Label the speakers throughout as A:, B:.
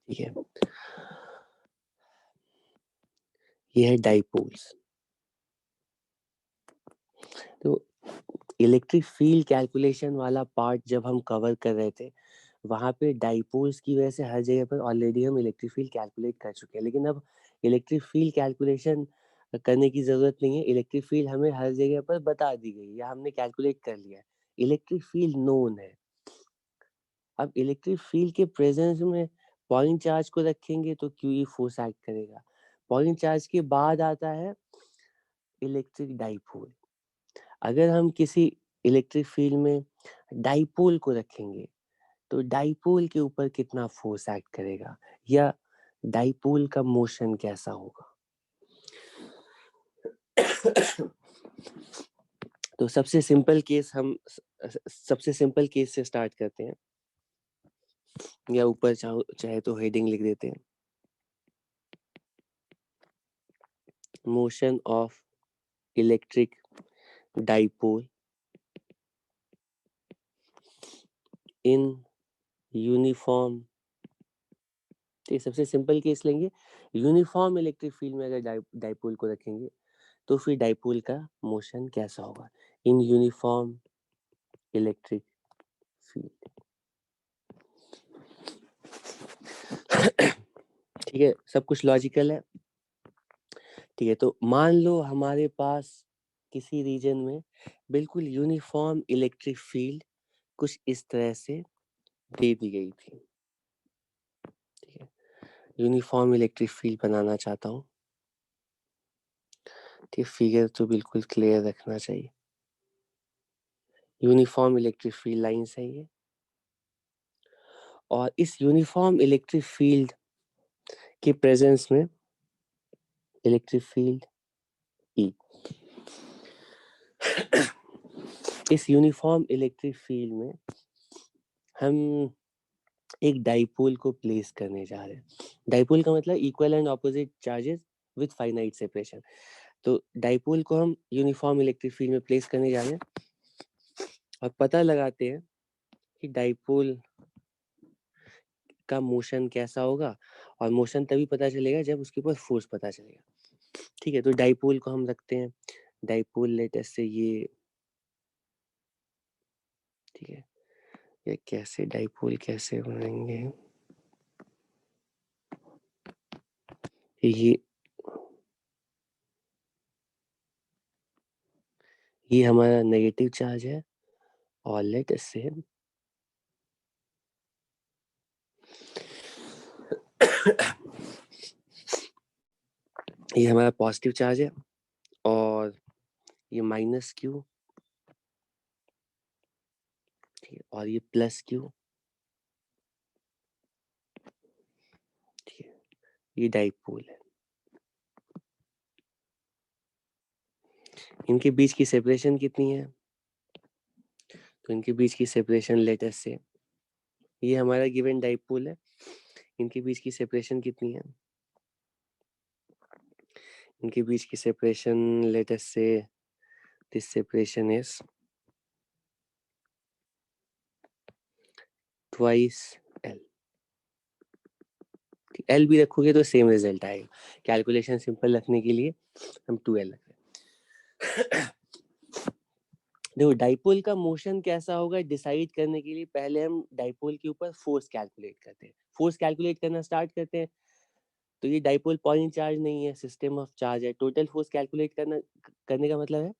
A: ठीक है, ये है डाइपोल्स। तो इलेक्ट्रिक फील्ड कैलकुलेशन वाला पार्ट जब हम कवर कर रहे थे, वहाँ पे डाइपोल्स की वजह से हर जगह पर ऑलरेडी हम इलेक्ट्रिक फील्ड कैलकुलेट कर चुके हैं। लेकिन अब इलेक्ट्रिक फील्ड कैलकुलेशन करने की ज़रूरत नहीं है। इलेक्ट्रिक फील्ड हमें हर जगह पर बता दी गई या हमने कैलकुलेट कर लिया है। इलेक्ट्रिक फील्ड नोन है। अब इलेक्ट्रिक फील्ड के प्रेजेंस में पॉइंट चार्ज को रखेंगे तो क्यूई फोर्स एक्ट करेगा। पॉइंट चार्ज के बाद आता है इलेक्ट्रिक डाइपोल। अगर हम किसी इलेक्ट्रिक फील्ड में डाइपोल को रखेंगे तो डाइपोल के ऊपर कितना फोर्स एक्ट करेगा या डाइपोल का मोशन कैसा होगा। तो सबसे सिंपल केस से स्टार्ट करते हैं, या ऊपर चाहे तो हेडिंग लिख देते हैं, motion of electric dipole in uniform. तो सबसे सिंपल केस लेंगे, यूनिफॉर्म इलेक्ट्रिक फील्ड में अगर डाइपोल को रखेंगे तो फिर डाइपोल का मोशन कैसा होगा इन यूनिफॉर्म इलेक्ट्रिक फील्ड। ठीक है, सब कुछ लॉजिकल है। ठीक है, तो मान लो हमारे पास किसी रीजन में बिल्कुल यूनिफॉर्म इलेक्ट्रिक फील्ड कुछ इस तरह से दे दी गई थी। ठीक है, यूनिफॉर्म इलेक्ट्रिक फील्ड बनाना चाहता हूँ। ठीक, फिगर तो बिल्कुल क्लियर रखना चाहिए। यूनिफॉर्म इलेक्ट्रिक फील्ड लाइंस है ये, और इस यूनिफॉर्म इलेक्ट्रिक फील्ड के प्रेजेंस में इलेक्ट्रिक फील्ड ई। इस यूनिफॉर्म इलेक्ट्रिक फील्ड में हम एक डाइपोल को प्लेस करने जा रहे हैं। डाइपोल का मतलब equal and opposite charges with finite separation. तो डाइपोल को हम यूनिफॉर्म इलेक्ट्रिक फील्ड में प्लेस करने जा रहे हैं और पता लगाते हैं कि डाइपोल का मोशन कैसा होगा, और मोशन तभी पता चलेगा जब उसके ऊपर फोर्स पता चलेगा। ठीक है, तो डाइपोल को हम रखते हैं, डाइपोल लेटेस्ट से ये। ठीक है, ये कैसे डाइपोल कैसे बनाएंगे, ये हमारा नेगेटिव चार्ज है, और लेट अस से ये हमारा पॉजिटिव चार्ज है, और ये माइनस क्यू, ठीक है, और ये प्लस क्यू। ठीक है, ये डाइपोल है। इनके बीच की सेपरेशन कितनी है, तो इनके बीच की सेपरेशन लेट अस से ये हमारा गिवन डाइपोल है, इनके बीच की सेपरेशन कितनी है, इनके बीच की सेपरेशन लेट अस से this separation is twice L. L भी रखोगे तो सेम रिजल्ट आएगा। कैलकुलेशन सिंपल रखने के लिए हम 2L रख रहे हैं। देखो, डाइपोल का मोशन कैसा होगा डिसाइड करने के लिए पहले हम डाइपोल के ऊपर फोर्स कैलकुलेट करते हैं। फोर्स कैलकुलेट करना स्टार्ट करते हैं, तो ये डाइपोल पॉइंट चार्ज नहीं है, सिस्टम ऑफ चार्ज है। टोटल फोर्स कैलकुलेट करने का मतलब है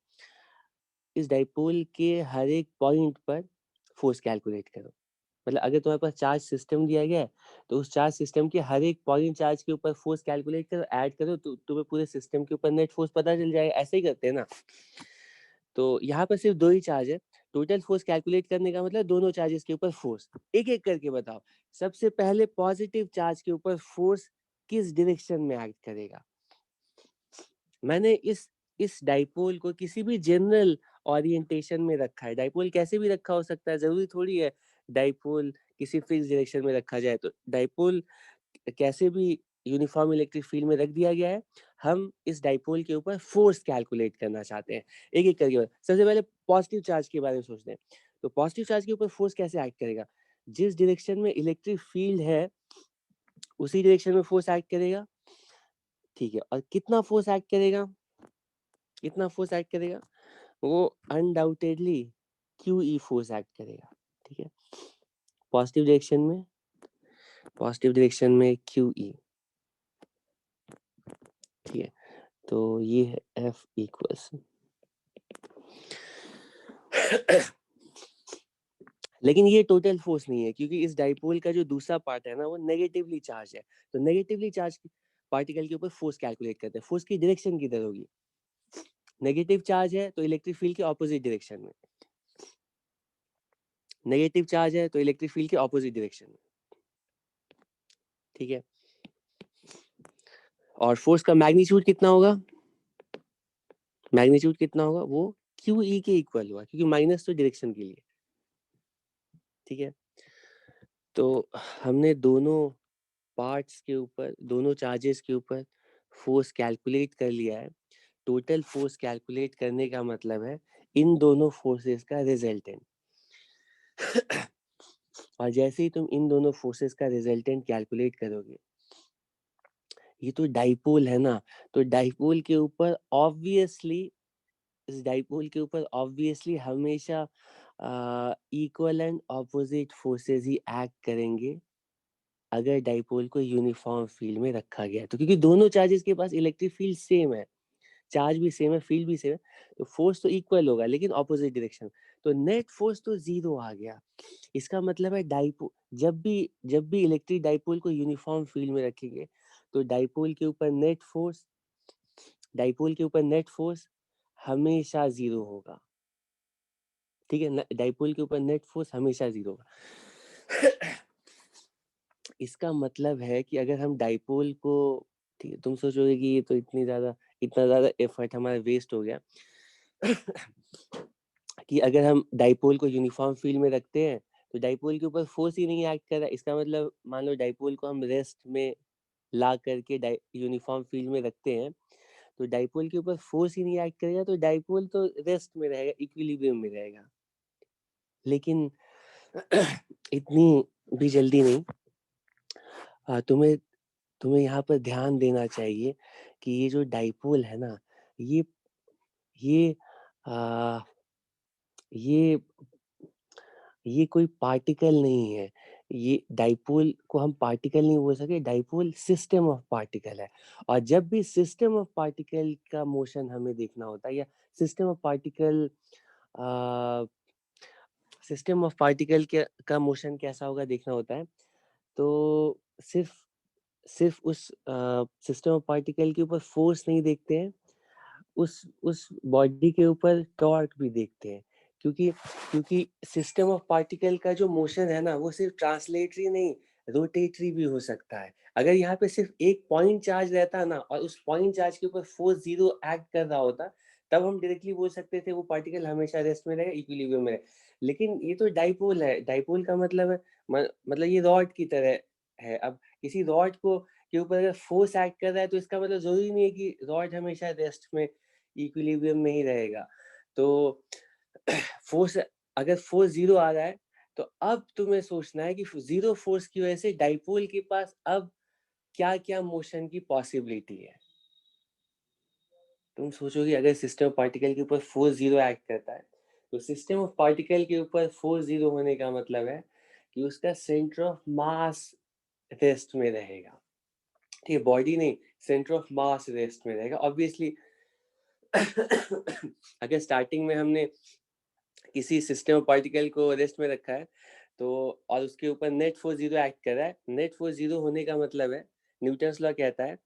A: इस डाइपोल के हर एक पॉइंट पर फोर्स कैलकुलेट करो। मतलब अगर तुम्हारे पास चार्ज सिस्टम दिया गया है तो उस चार्ज सिस्टम के हर एक पॉइंट चार्ज के ऊपर फोर्स कैलकुलेट करो, ऐड करो, तो तुम्हें पूरे सिस्टम के ऊपर नेट फोर्स पता चल जाएगा। ऐसे ही करते हैं ना। तो यहाँ पर सिर्फ 2 ही चार्ज है। टोटल फोर्स कैलकुलेट करने का मतलब दोनों चार्जेस के ऊपर फोर्स। एक एक करके बताओ। सबसे पहले पॉजिटिव चार्ज के ऊपर फोर्स किस डायरेक्शन में एक्ट करेगा। मैंने इस डाइपोल को किसी भी जनरल ओरिएंटेशन में रखा है। डाइपोल कैसे भी रखा हो सकता है, जरूरी थोड़ी है डाइपोल किसी फिक्स डायरेक्शन में रखा जाए। तो डाइपोल कैसे भी यूनिफॉर्म इलेक्ट्रिक फील्ड में रख दिया गया है। हम इस डाइपोल के ऊपर फोर्स कैलकुलेट करना चाहते हैं। एक एक करके सबसे पहले पॉजिटिव चार्ज के बारे में सोचते हैं। तो पॉजिटिव चार्ज के ऊपर फोर्स कैसे एक्ट करेगा, जिस डायरेक्शन में इलेक्ट्रिक फील्ड है उसी डायरेक्शन में फोर्स एक्ट करेगा, ठीक है। और कितना फोर्स एक्ट करेगा, कितना फोर्स एक्ट करेगा, वो अनडाउटेडली QE फोर्स एक्ट करेगा, ठीक है। पॉजिटिव डायरेक्शन में, पॉजिटिव डायरेक्शन में QE, ठीक है। तो ये है F इक्वल्स लेकिन ये टोटल फोर्स नहीं है, क्योंकि इस डाइपोल का जो दूसरा पार्ट है ना वो नेगेटिवली चार्ज है। तो नेगेटिवली चार्ज पार्टिकल के ऊपर फोर्स कैलकुलेट करते हैं। फोर्स की डायरेक्शन किधर होगी, नेगेटिव चार्ज है तो इलेक्ट्रिक फील्ड के ऑपोजिट डायरेक्शन में, नेगेटिव चार्ज है तो इलेक्ट्रिक फील्ड के ऑपोजिट डायरेक्शन में, ठीक है। और फोर्स का मैग्नीट्यूड कितना होगा, मैग्नीट्यूड कितना होगा, वो QE के इक्वल हुआ, क्योंकि माइनस तो डायरेक्शन के लिए, ठीक है। तो हमने दोनों पार्ट्स के ऊपर, दोनों चार्जेस के ऊपर फोर्स कैलकुलेट कर लिया है। टोटल फोर्स कैलकुलेट करने का मतलब है इन दोनों फोर्सेस का रिजल्टेंट। और जैसे ही तुम इन दोनों फोर्सेस का रिजल्टेंट कैलकुलेट करोगे, ये तो डाइपोल है ना, तो डाइपोल के ऊपर ऑब्वियसली, इस डाइपोल के ऊपर ऑब्वियसली हमेशा equal and opposite forces he act करेंगे अगर डाइपोल को यूनिफॉर्म फील्ड में रखा गया है। तो क्योंकि दोनों चार्जेस के पास इलेक्ट्रिक फील्ड सेम है, चार्ज भी सेम है, फील्ड भी सेम है, तो फोर्स तो इक्वल होगा लेकिन ऑपोजिट डायरेक्शन, तो नेट फोर्स तो जीरो आ गया। इसका मतलब है डाइपोल, जब भी इलेक्ट्रिक डाइपोल को यूनिफॉर्म फील्ड में रखेंगे तो डाइपोल के ऊपर नेट फोर्स, डाइपोल के ऊपर नेट फोर्स हमेशा जीरो होगा, ठीक है। डाइपोल के ऊपर नेट फोर्स हमेशा जीरो होगा। इसका मतलब है कि अगर हम डाइपोल को, ठीक है, तुम सोचोगे कि ये तो इतना ज्यादा एफर्ट हमारा वेस्ट हो गया कि अगर हम डाइपोल को यूनिफॉर्म फील्ड में रखते हैं तो डाइपोल के ऊपर फोर्स ही नहीं एक्ट कर रहा। इसका मतलब मान लो डाइपोल को हम रेस्ट में ला करके यूनिफॉर्म फील्ड में रखते हैं, तो डाइपोल के ऊपर फोर्स ही नहीं एक्ट करेगा, तो डाइपोल तो रेस्ट में रहेगा, इक्विलिब्रियम में रहेगा। लेकिन इतनी भी जल्दी नहीं। तुम्हें तुम्हें यहाँ पर ध्यान देना चाहिए कि ये जो डाइपोल है ना, ये ये आ, ये ये कोई पार्टिकल नहीं है। ये डाइपोल को हम पार्टिकल नहीं बोल सकते, डाइपोल सिस्टम ऑफ पार्टिकल है। और जब भी सिस्टम ऑफ पार्टिकल का मोशन हमें देखना होता है, या system of particle system of particle का मोशन कैसा होगा देखना होता है, तो सिर्फ सिर्फ उस सिस्टम ऑफ पार्टिकल के ऊपर फोर्स नहीं देखते हैं, उस बॉडी के ऊपर टॉर्क भी देखते हैं। क्योंकि क्योंकि सिस्टम ऑफ पार्टिकल का जो मोशन है ना, वो सिर्फ ट्रांसलेटरी नहीं, रोटेटरी भी हो सकता है। अगर यहाँ पे सिर्फ एक पॉइंट चार्ज रहता ना और उस पॉइंट चार्ज के ऊपर फोर्स जीरो एक्ट कर रहा होता, तब हम डायरेक्टली बोल सकते थे वो पार्टिकल हमेशा रेस्ट में रहेगा, इक्विलिब्रियम में रहेगा। लेकिन ये तो डाइपोल है, डाइपोल का मतलब है मतलब ये रॉड की तरह है। अब किसी रॉड को के ऊपर अगर फोर्स एक्ट कर रहा है तो इसका मतलब जरूरी नहीं है कि रॉड हमेशा रेस्ट में, इक्विलिब्रियम में ही रहेगा। तो फोर्स, अगर फोर्स जीरो आ रहा है तो अब तुम्हें सोचना है कि जीरो फोर्स की वजह से डाइपोल के पास अब क्या क्या मोशन की पॉसिबिलिटी है। तुम सोचोगे अगर सिस्टम ऑफ पार्टिकल के ऊपर फोर्स जीरो एक्ट करता है, तो सिस्टम ऑफ पार्टिकल के ऊपर फोर्स जीरो होने का मतलब है कि उसका सेंटर ऑफ मास रेस्ट में रहेगा, ठीक है। बॉडी नहीं, सेंटर ऑफ मास रेस्ट में रहेगा ऑब्वियसली। अगर स्टार्टिंग में हमने किसी सिस्टम ऑफ पार्टिकल को रेस्ट में रखा है तो, और उसके ऊपर नेट फोर्स जीरो एक्ट कर रहा है, नेट फोर्स जीरो होने का मतलब है, न्यूटन्स लॉ कहता है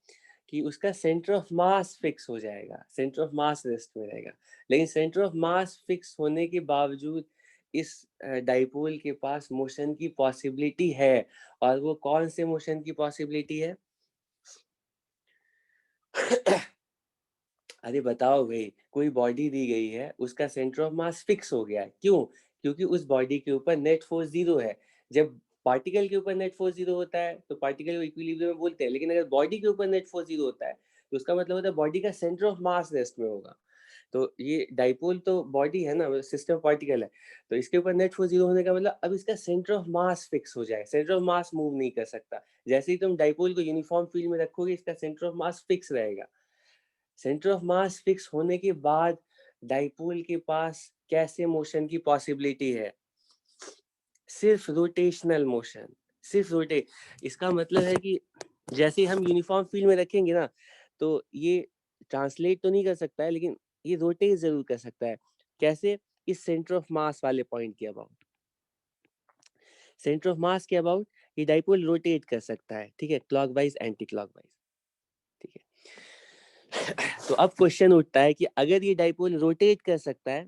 A: कि उसका सेंटर ऑफ मास फिक्स हो जाएगा, सेंटर ऑफ मास रेस्ट में रहेगा। लेकिन सेंटर ऑफ मास फिक्स होने के बावजूद इस डाइपोल के पास मोशन की पॉसिबिलिटी है। और वो कौन से मोशन की पॉसिबिलिटी है? अरे बताओ भाई, कोई बॉडी दी गई है, उसका सेंटर ऑफ मास फिक्स हो गया है, क्यों? क्योंकि उस बॉडी के ऊपर नेट फोर्स जीरो है। जब पार्टिकल के ऊपर नेट फोर्स जीरो होता है तो पार्टिकल को इक्विलिब्रियम में बोलते हैं, लेकिन अगर बॉडी के ऊपर नेट फोर्स जीरो होता है तो उसका मतलब होता है बॉडी का सेंटर ऑफ मास रेस्ट में होगा। तो ये डाइपोल तो बॉडी है ना, सिस्टम पार्टिकल है, तो इसके ऊपर नेट फोर्स 0 होने का मतलब अब इसका सेंटर ऑफ मास फिक्स हो जाए, सेंटर ऑफ मास मूव नहीं कर सकता। जैसे ही तुम डाइपोल को यूनिफॉर्म फील्ड में रखोगे इसका सेंटर ऑफ मास फिक्स रहेगा। सेंटर ऑफ मास फिक्स होने के बाद डाइपोल के पास कैसे मोशन की पॉसिबिलिटी है? सिर्फ रोटेशनल मोशन, सिर्फ रोटेट। इसका मतलब है कि जैसे ही हम यूनिफॉर्म फील्ड में रखेंगे ना, तो ये ट्रांसलेट तो नहीं कर सकता है, लेकिन ये रोटेट जरूर कर सकता है। कैसे? इस सेंटर ऑफ मास वाले पॉइंट के अबाउट, सेंटर ऑफ मास के अबाउट ये डाइपोल रोटेट कर सकता है, ठीक है, क्लॉकवाइज एंटी क्लॉकवाइज, ठीक है। तो अब क्वेश्चन उठता है कि अगर ये डाइपोल रोटेट कर सकता है,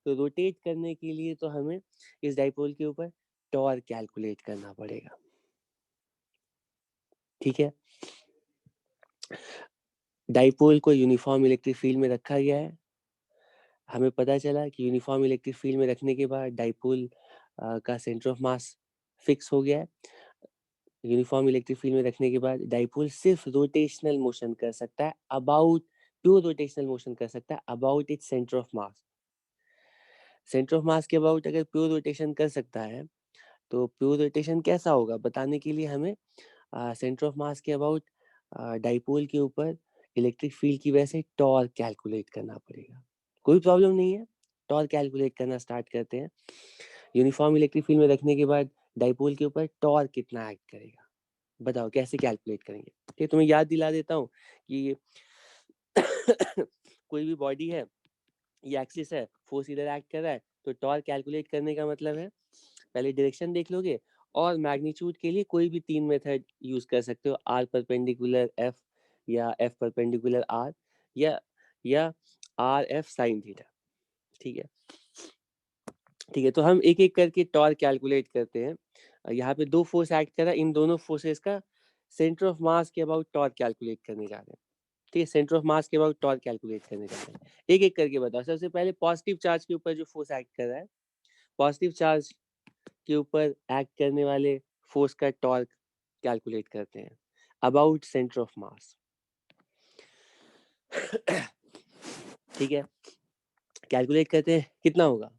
A: तो रोटेट करने के लिए तो हमें इस डाइपोल के ऊपर टॉर्क कैलकुलेट करना पड़ेगा, ठीक है। डाइपोल को यूनिफॉर्म इलेक्ट्रिक फील्ड में रखा गया है। हमें पता चला कि यूनिफॉर्म इलेक्ट्रिक फील्ड में रखने के बाद डाइपोल का सेंटर ऑफ मास फिक्स हो गया है। यूनिफॉर्म इलेक्ट्रिक फील्ड में रखने के बाद डाइपोल सिर्फ रोटेशनल मोशन कर सकता है अबाउट, प्योर रोटेशनल मोशन कर सकता है about its centre of mass. Centre of mass के अबाउट अगर प्योर रोटेशन कर सकता है, तो प्योर रोटेशन कैसा होगा बताने के लिए हमें सेंटर ऑफ मास के अबाउट डाइपोल के ऊपर इलेक्ट्रिक फील्ड की वजह से टॉर्क कैलकुलेट करना पड़ेगा। कोई प्रॉब्लम नहीं है, टॉर्क कैलकुलेट करना स्टार्ट करते हैं। यूनिफॉर्म इलेक्ट्रिक फील्ड में रखने के बाद डाइपोल के ऊपर टॉर्क कितना एक्ट करेगा, बताओ कैसे कैलकुलेट करेंगे? ठीक, तुम्हें याद दिला देता हूँ कि कोई भी बॉडी है, ये एक्सिस है, फोर्स इधर एक्ट कर रहा है, तो टॉर्क कैलकुलेट करने का मतलब है पहले डायरेक्शन देख लोगे, और मैग्नीट्यूड के लिए कोई भी 3 मेथड यूज कर सकते हो, आर परपेंडिकुलर एफ, या एफ परपेंडिकुलर आर, या आर एफ साइन थीटा, ठीक है। ठीक है, तो हम एक एक करके टॉर्क कैलकुलेट करते हैं। यहाँ पे 2 फोर्स एक्ट कर रहा है, इन दोनों फोर्सेस का सेंटर ऑफ मास के अबाउट टॉर्क कैलकुलेट करने जा रहे हैं, ठीक है, सेंटर ऑफ मास के अबाउट टॉर्क कैलकुलेट करने जा रहे हैं। एक एक करके बताओ। सबसे पहले पॉजिटिव चार्ज के ऊपर जो फोर्स एक्ट कर रहा है, पॉजिटिव चार्ज के ऊपर एक्ट करने वाले फोर्स का टॉर्क कैलकुलेट करते हैं अबाउट सेंटर ऑफ मास, ठीक है। कैलकुलेट करते हैं कितना होगा।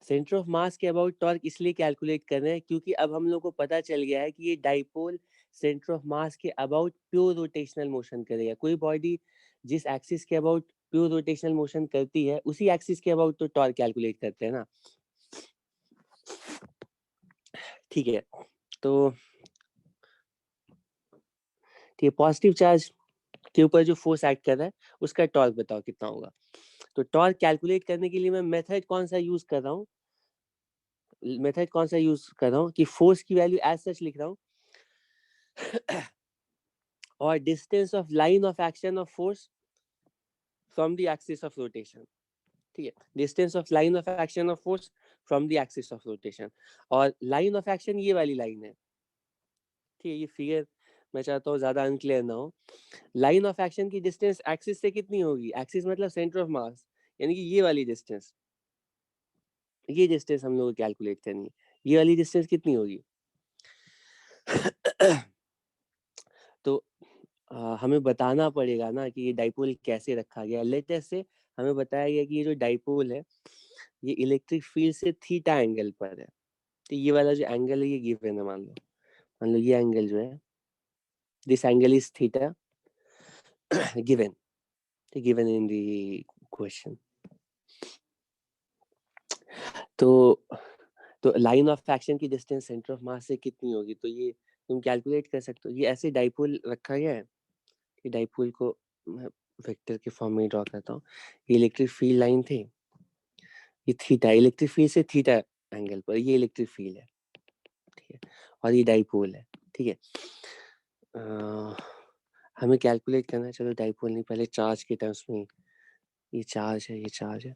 A: सेंटर ऑफ मास के अबाउट टॉर्क इसलिए कैलकुलेट कर रहे हैं क्योंकि अब हम लोग को पता चल गया है कि ये डाइपोल सेंटर ऑफ मास के अबाउट प्योर रोटेशनल मोशन करेगा। कोई बॉडी जिस एक्सिस के अबाउट प्योर रोटेशनल मोशन करती है, उसी एक्सिस के अबाउट तो टॉर्क कैलकुलेट करते हैं ना, ठीक है। तो ठीक है, पॉजिटिव चार्ज के ऊपर जो फोर्स एक्ट कर रहा है उसका टॉर्क बताओ कितना होगा। तो टॉर्क कैलकुलेट करने के लिए मैं मेथड कौन सा यूज कर रहा हूँ, मेथड कौन सा यूज कर रहा हूँ कि फोर्स की वैल्यू एज सच लिख रहा हूँ और distance of line of action of force from the axis of rotation, ठीक है, distance of line of action of force from the axis of rotation. और लाइन ऑफ एक्शन ये वाली लाइन है, ठीक है, ये फिगर मैं चाहता हूँ ज्यादा अनक्लियर ना हो। लाइन ऑफ एक्शन की डिस्टेंस एक्सिस से कितनी होगी, एक्सिस मतलब सेंटर ऑफ मास, यानी कि ये वाली डिस्टेंस, ये डिस्टेंस हम लोग को कैलकुलेट करनी है। ये वाली डिस्टेंस कितनी होगी? तो हमें बताना पड़ेगा ना कि ये डाइपोल कैसे रखा गया। लेटेस्ट से हमें बताया गया कि ये जो डाइपोल है ये इलेक्ट्रिक फील्ड से थीटा एंगल पर है, तो ये वाला जो एंगल है ये गिवन है, मान लो ये एंगल जो है, this angle is theta, given, given in the question. तो लाइन ऑफ एक्शन की डिस्टेंस सेंटर ऑफ मास से कितनी होगी, तो ये तुम कैलकुलेट कर सकते हो। ये ऐसे डाइपोल रखा गया है, ये डाइपोल को मैं वेक्टर के फॉर्म में ड्रॉ करता हूँ। ये इलेक्ट्रिक फील्ड लाइन थी, ये थीटा, इलेक्ट्रिक फील्ड से थीटा एंगल पर ये इलेक्ट्रिक फील्ड है, ठीक है, और ये डाइपोल है, ठीक है। हमें कैलकुलेट करना है, चलो डाइपोल नहीं, पहले चार्ज के टर्म्स में, ये चार्ज है, ये चार्ज है,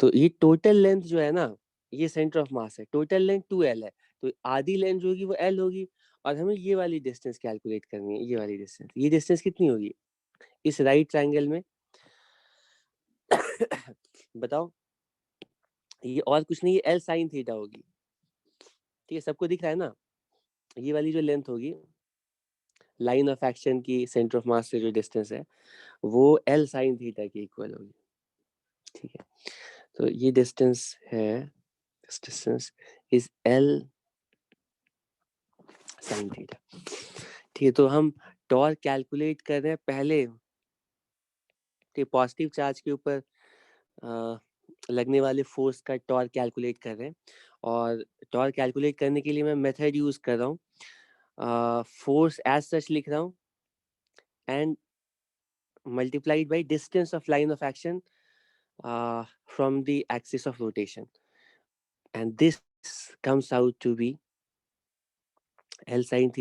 A: तो ये टोटल लेंथ जो है ना, ये सेंटर ऑफ मास है, टोटल लेंथ 2l है, तो आधी लेंथ जो होगी वो l होगी, और हमें ये वाली डिस्टेंस कैलकुलेट करनी है, ये वाली डिस्टेंस, ये डिस्टेंस कितनी होगी इस राइट ट्रायंगल में? बताओ, ये और कुछ नहीं, ये l साइन थीटा होगी, ठीक है, सबको दिख रहा है ना, ये वाली जो लेंथ होगी, लाइन ऑफ एक्शन की सेंटर ऑफ मास से जो डिस्टेंस है वो L sin थीटा के इक्वल होगी, ठीक है। तो ये डिस्टेंस है, this distance is L sin theta, ठीक है। तो हम टॉर्क कैलकुलेट कर रहे हैं पहले, पॉजिटिव चार्ज के ऊपर लगने वाले फोर्स का टॉर्क कैलकुलेट कर रहे हैं, और टॉर्क कैलकुलेट करने के लिए मैं मेथड यूज कर रहा हूँ, फोर्स एज सच लिख रहा हूँ and multiplied by distance of line of action from the axis of rotation, and this comes out to be L sin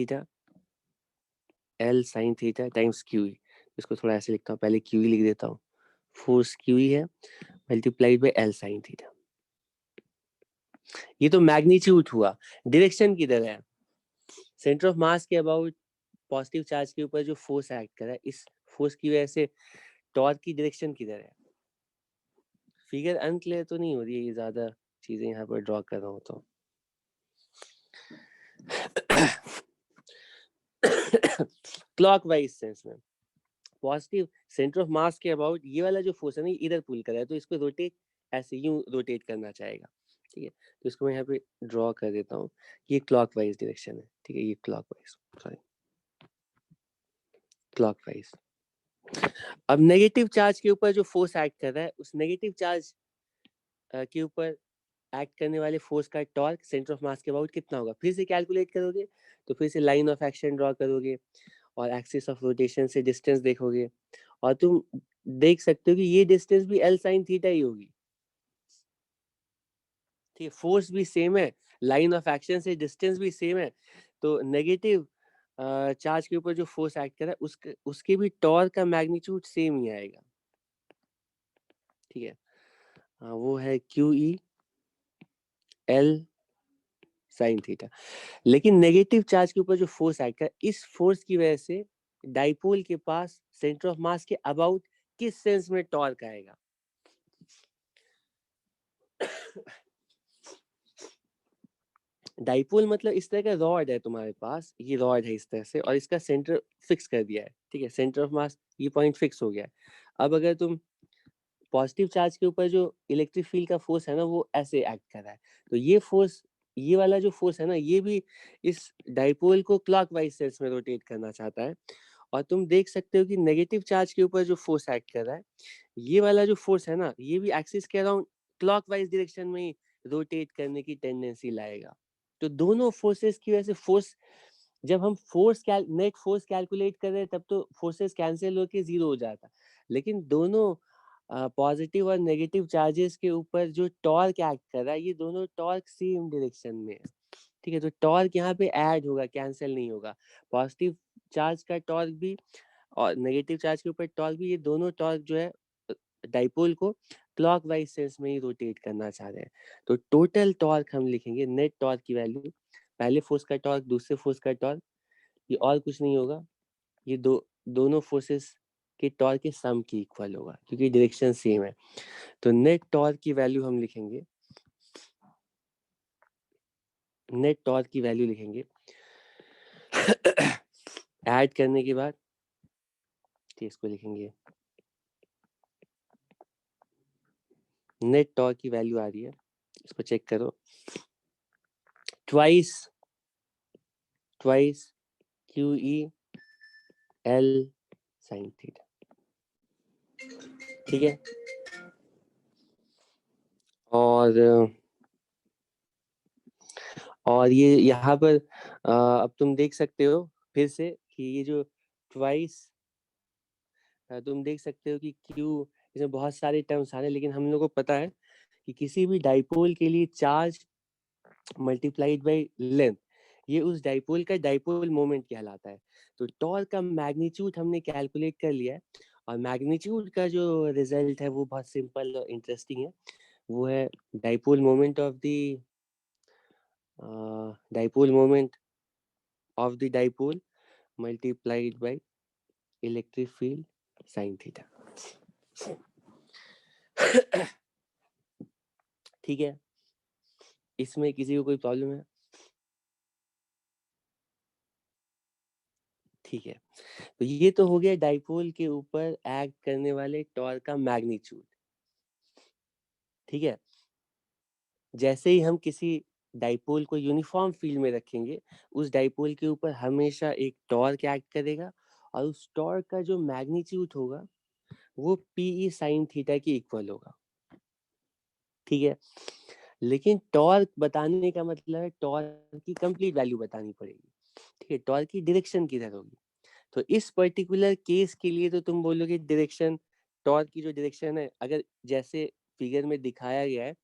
A: theta times QE। इसको थोड़ा ऐसे लिखता हूँ, पहले QE लिख देता हूँ, फोर्स QE है multiplied by L sin theta. ये तो मैग्नीट्यूड हुआ, डायरेक्शन किधर है, सेंटर ऑफ मास के अबाउट पॉजिटिव चार्ज के ऊपर जो फोर्स एक्ट कर रहा है, इस फोर्स की वजह से टॉर्क की डायरेक्शन किधर है। फिगर अनक्लियर तो नहीं हो रही है, ये ज्यादा चीजें यहाँ पर ड्रॉ कर रहा हूँ तो क्लॉकवाइज सेंस में पॉजिटिव सेंटर ऑफ मास के अबाउट ये वाला जो फोर्स है ना, इधर पुल कर रहा है, तो इसको रोटेट ऐसे यूं रोटेट करना चाहेगा, ठीक है। तो इसको मैं यहाँ पे ड्रॉ कर देता हूँ, ये क्लॉकवाइज डायरेक्शन है, ठीक है, ये क्लॉकवाइज, सॉरी क्लॉकवाइज। अब नेगेटिव चार्ज के ऊपर जो फोर्स एक्ट कर रहा है, उस नेगेटिव चार्ज के ऊपर एक्ट करने वाले फोर्स का टॉर्क सेंटर ऑफ मास के अबाउट कितना होगा, फिर से कैलकुलेट करोगे, तो फिर से लाइन ऑफ एक्शन ड्रॉ करोगे और एक्सिस ऑफ रोटेशन से डिस्टेंस देखोगे, और तुम देख सकते हो कि ये डिस्टेंस भी L sin थीटा ही होगी, ठीक है। फोर्स भी सेम है, लाइन ऑफ एक्शन से डिस्टेंस भी सेम है, तो नेगेटिव चार्ज के ऊपर जो फोर्स एक्ट कर रहा है उसके भी टॉर्क का मैग्नीट्यूड सेम ही आएगा, ठीक है। वो है QE L sin थीटा। लेकिन नेगेटिव चार्ज के ऊपर जो फोर्स एक्ट कर, इस फोर्स की वजह से डाइपोल के पास सेंटर ऑफ मास के अबाउट किस सेंस में टॉर्क आएगा। डाइपोल मतलब इस तरह का रॉड है तुम्हारे पास, ये रॉड है इस तरह से, और इसका सेंटर फिक्स कर दिया है, ठीक है, सेंटर ऑफ मास ये पॉइंट फिक्स हो गया है। अब अगर तुम पॉजिटिव चार्ज के ऊपर जो इलेक्ट्रिक फील्ड का फोर्स है ना, वो ऐसे एक्ट कर रहा है, तो ये फोर्स, ये वाला जो फोर्स है ना, ये भी इस डाइपोल को क्लॉकवाइज सेंस में रोटेट करना चाहता है। और तुम देख सकते हो कि नेगेटिव चार्ज के ऊपर जो फोर्स एक्ट कर रहा है, ये वाला जो फोर्स है ना, ये भी एक्सिस के अराउंड क्लॉकवाइज डायरेक्शन में ही रोटेट करने की टेंडेंसी लाएगा। तो दोनों फोर्सेस की वजह से फोर्स, जब हम नेट फोर्स कैलकुलेट कर रहे हैं तब तो फोर्सेस कैंसिल होके जीरो हो जाता, लेकिन दोनों पॉजिटिव और नेगेटिव चार्जेस के ऊपर जो टॉर्क एक्ट कर रहा है, ये दोनों टॉर्क सेम डायरेक्शन में है, ठीक है। तो टॉर्क यहाँ पे ऐड होगा, कैंसिल नहीं होगा। पॉजिटिव चार्ज का टॉर्क भी और नेगेटिव चार्ज के ऊपर टॉर्क भी, ये दोनों टॉर्क जो है डाइपोल को क्लॉकवाइज सेंस में ही रोटेट करना चाह रहे हैं। तो टोटल टॉर्क हम लिखेंगे, नेट टॉर्क की वैल्यू, पहले फोर्स का टॉर्क दूसरे फोर्स का टॉर्क, ये और कुछ नहीं होगा, ये दोनों फोर्सेस के टॉर्क के सम की इक्वल होगा, क्योंकि डायरेक्शन सेम है। तो नेट टॉर्क की वैल्यू हम लिखेंगे, नेट टॉर्क की वैल्यू लिखेंगे ऐड करने के बाद, इसको लिखेंगे, नेट टॉर्क की वैल्यू आ रही है, इसको चेक करो, twice QE L sin theta, ठीक है। और ये यहाँ पर अब तुम देख सकते हो फिर से कि ये जो ट्वाइस, तुम देख सकते हो कि Q, इसमें बहुत सारे टर्म्स आ रहे हैं, लेकिन हम लोग को पता है कि किसी भी डाइपोल के लिए चार्ज मल्टीप्लाइड बाय लेंथ, ये उस डाइपोल का डाइपोल मोमेंट कहलाता है। तो टॉर्क का मैग्नीट्यूड हमने कैलकुलेट कर लिया है, और मैग्नीट्यूड का जो रिजल्ट है वो बहुत सिंपल और इंटरेस्टिंग है, वो है dipole moment of the dipole moment of the dipole multiplied by electric field sine theta. ठीक है, इसमें किसी को कोई प्रॉब्लम है? ठीक है, तो ये तो हो गया डाइपोल के ऊपर एक्ट करने वाले टॉर्क का मैग्नीट्यूड। ठीक है, जैसे ही हम किसी डाइपोल को यूनिफॉर्म फील्ड में रखेंगे, उस डाइपोल के ऊपर हमेशा एक टॉर्क एक्ट करेगा और उस टॉर्क का जो मैग्नीट्यूड होगा वो पीई साइन थीटा के इक्वल होगा। ठीक है, लेकिन टॉर्क बताने का मतलब है टॉर्क की कंप्लीट वैल्यू बतानी पड़ेगी। ठीक है, टॉर्क की डायरेक्शन किधर होगी। तो इस पर्टिकुलर केस के लिए तो तुम बोलोगे डायरेक्शन, टॉर्क की जो डायरेक्शन है, अगर जैसे फिगर में दिखाया गया है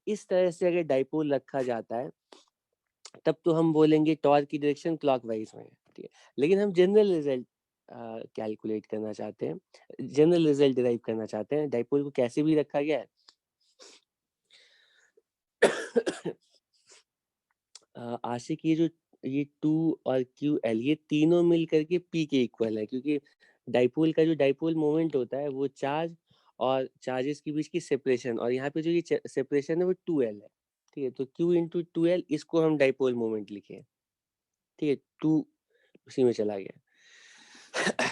A: इस तरह से अगर डाइपोल रखा जाता है तब तो हम बोलेंगे टॉर्क की डायरेक्शन क्लॉकवाइज में है। ठीक है, लेकिन हम जनरल रिजल्ट कैलकुलेट करना चाहते हैं, जनरल रिजल्ट डिराइव करना चाहते हैं, डाइपोल को कैसे भी रखा गया है आशिक ये 2 और QL ये तीनों मिल करके P के इक्वल है, क्योंकि डाइपोल का जो डाइपोल मोमेंट होता है वो चार्ज और चार्जेस के बीच की सेपरेशन, और यहाँ पे जो ये सेपरेशन है वो 2L है। ठीक है, तो Q इंटू 2L इसको हम डाइपोल मोमेंट लिखे। ठीक है, 2 उसी में चला गया।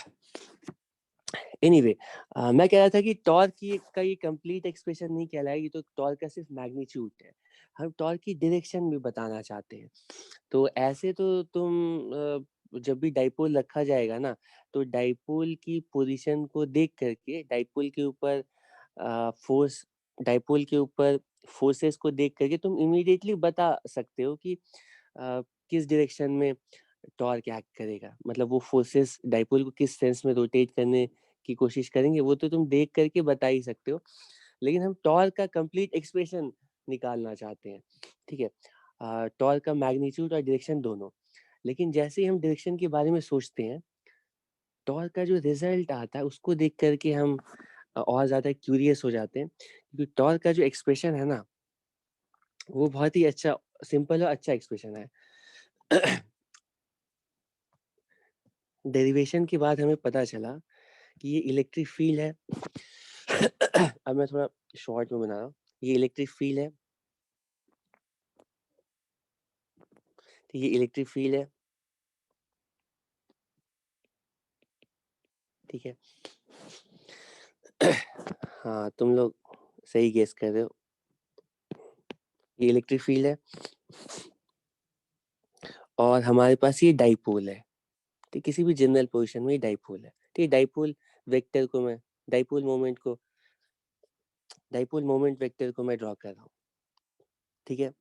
A: एनीवे मैं कह रहा था कि टॉर्क का ये कंप्लीट एक्सप्रेशन नहीं कहलाएगी, तो टॉर्क का सिर्फ मैग्नीट्यूड है। हम टॉर्क की डायरेक्शन भी बताना चाहते हैं। तो ऐसे तो तुम जब भी डाइपोल रखा जाएगा ना, तो डाइपोल की पोजीशन को देख करके फोर्स डाइपोल के ऊपर फोर्सेस को देख करके तुम इमीडिएटली बता सकते हो कि किस डायरेक्शन में टॉर्क एक्ट करेगा, मतलब वो फोर्सेस डाइपोल को किस सेंस में रोटेट करने की कोशिश करेंगे, वो तो तुम देख करके बता ही सकते हो। लेकिन हम टॉर्क का कंप्लीट एक्सप्रेशन निकालना चाहते हैं। ठीक है, टॉर्क का मैग्नीट्यूड और डायरेक्शन दोनों। लेकिन जैसे ही हम डायरेक्शन के बारे में सोचते हैं, टॉर्क का जो रिजल्ट आता है उसको देख करके हम और ज्यादा क्यूरियस हो जाते हैं, क्योंकि टॉर्क का जो एक्सप्रेशन है ना वो बहुत ही अच्छा, सिंपल और अच्छा एक्सप्रेशन है। डेरिवेशन के बाद हमें पता चला कि ये इलेक्ट्रिक फील्ड है। अब मैं थोड़ा शॉर्ट में बना रहा हूँ। ये इलेक्ट्रिक फील्ड है, ये इलेक्ट्रिक फील्ड है। ठीक है, हाँ तुम लोग सही गेस कर रहे हो, ये इलेक्ट्रिक फील्ड है और हमारे पास ये डाइपोल है। ठीक, किसी भी जनरल पोजीशन में ये डाइपोल है। ठीक, डाइपोल वेक्टर को मैं डाइपोल मोमेंट को डाइपोल मोमेंट वेक्टर को मैं ड्रॉ कर रहा हूँ। ठीक है,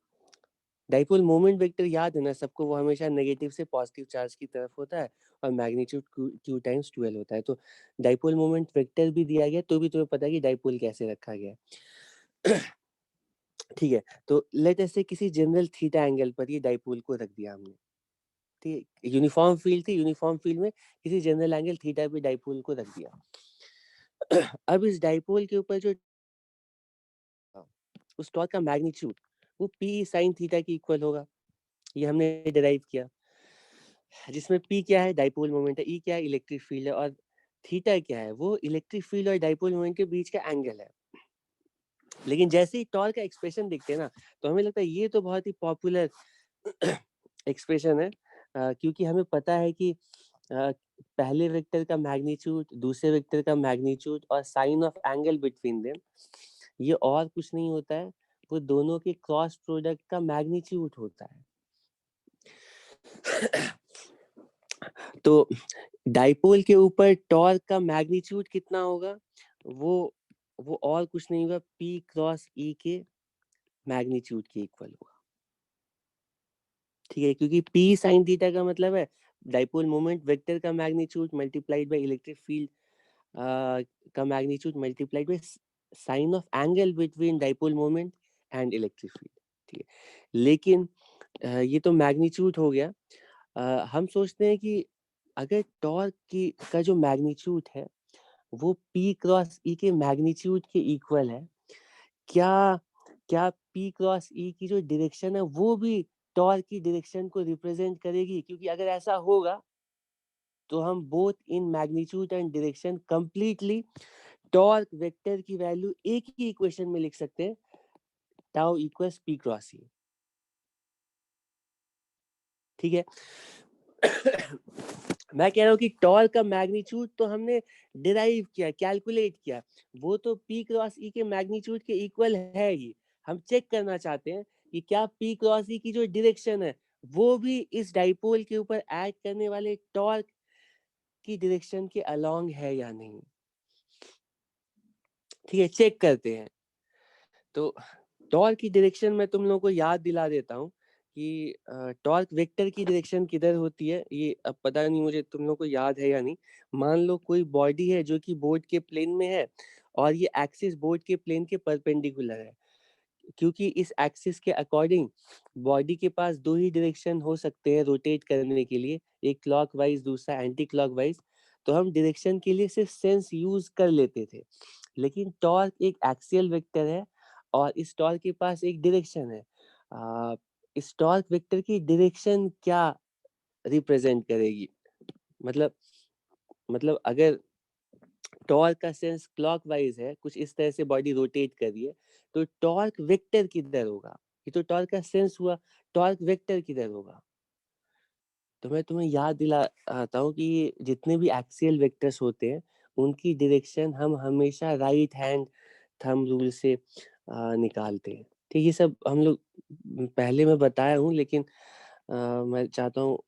A: डाइपोल मोमेंट वेक्टर याद है ना सबको, वो हमेशा नेगेटिव से पॉजिटिव चार्ज की तरफ होता है और मैग्नीट्यूड Q टाइम्स 12 होता है। तो डाइपोल मोमेंट वेक्टर भी दिया गया तो भी तुम्हें पता है कि डाइपोल कैसे रखा गया है। ठीक है, तो लेट अस से किसी जनरल थीटा एंगल पर ये डाइपोल को रख दिया हमने। ठीक है, यूनिफॉर्म फील्ड थी, यूनिफॉर्म फील्ड में किसी जनरल एंगल थीटा पे डाइपोल को रख दिया। अब इस डाइपोल के ऊपर जो उस टॉर्क का मैग्नीट्यूड वो P साइन थीटा के इक्वल होगा, ये हमने डिराइव किया, जिसमें P क्या है, डाइपोल मोमेंट है, E क्या है, इलेक्ट्रिक फील्ड है, और थीटा क्या है, वो इलेक्ट्रिक फील्ड और डाइपोल मोमेंट के बीच का एंगल है। लेकिन जैसे ही टॉर्क का एक्सप्रेशन देखते हैं ना, तो हमें लगता है ये तो बहुत ही पॉपुलर एक्सप्रेशन है, क्योंकि हमें पता है कि पहले वेक्टर का मैग्नीट्यूड, दूसरे वेक्टर का मैग्नीट्यूड और sine of angle between them ये और कुछ नहीं होता है, वो दोनों के क्रॉस प्रोडक्ट का मैग्नीट्यूड होता है। तो डाइपोल के ऊपर टॉर्क का मैग्नीट्यूड कितना होगा, वो वो और कुछ नहीं होगा, P क्रॉस E के मैग्नीट्यूड के इक्वल होगा। ठीक है, क्योंकि P साइन थीटा का मतलब है डाइपोल मोमेंट वेक्टर का magnitude multiplied by electric field का magnitude multiplied by sine of angle between dipole moment and electric field. ठीक है, लेकिन ये तो मैग्नीट्यूड हो गया। हम सोचते हैं कि अगर टॉर्क की का जो मैग्नीट्यूड है वो P क्रॉस E के मैग्नीट्यूड के इक्वल है, क्या क्या P क्रॉस E की जो डायरेक्शन है वो भी टॉर्क की डायरेक्शन को रिप्रेजेंट करेगी, क्योंकि अगर ऐसा होगा तो हम both in magnitude and direction completely torque vector की वैल्यू एक ही इक्वेशन में लिख सकते हैं, tau equals P cross E। ठीक है, मैं कह रहा हूँ कि टॉर्क का मैग्नीट्यूड तो हमने डिराइव किया, कैलकुलेट किया, वो तो P क्रॉस E के मैग्नीट्यूड के इक्वल है ही। हम चेक करना चाहते हैं कि क्या P क्रॉस E की जो डायरेक्शन है वो भी इस डाइपोल के ऊपर एक्ट करने वाले टॉर्क की डायरेक्शन के अलोंग है या नहीं। ठीक है, चेक करते हैं। तो टॉर्क की डायरेक्शन मैं तुम लोगों को याद दिला देता हूँ कि टॉर्क वेक्टर की डायरेक्शन किधर होती है, ये अब पता नहीं मुझे तुम लोगों को याद है या नहीं। मान लो कोई बॉडी है जो कि बोर्ड के प्लेन में है और ये एक्सिस बोर्ड के प्लेन के परपेंडिकुलर है, क्योंकि इस एक्सिस के अकॉर्डिंग बॉडी के पास दो ही डायरेक्शन हो सकते हैं रोटेट करने के लिए, एक क्लॉकवाइज दूसरा एंटी क्लॉकवाइज। तो हम डायरेक्शन के लिए सिर्फ सेंस यूज कर लेते थे, लेकिन टॉर्क एक एक्सियल वेक्टर है और इस टॉर्क के पास एक डायरेक्शन है। इस टॉर्क वेक्टर की डायरेक्शन क्या रिप्रेजेंट करेगी, मतलब अगर टॉर्क का सेंस क्लॉकवाइज है, कुछ इस तरह से बॉडी रोटेट कर रही है, तो टॉर्क वेक्टर किधर होगा? ये तो टॉर्क का सेंस हुआ, टॉर्क वेक्टर किधर होगा? तो मैं तुम्हें याद दिलाता हूँ कि जितने भी एक्सियल वेक्टर्स होते हैं उनकी डायरेक्शन हम हमेशा राइट हैंड थंब रूल से निकालते हैं। ठीक, ये सब हम लोग पहले मैं बताया हूँ, लेकिन मैं चाहता हूँ,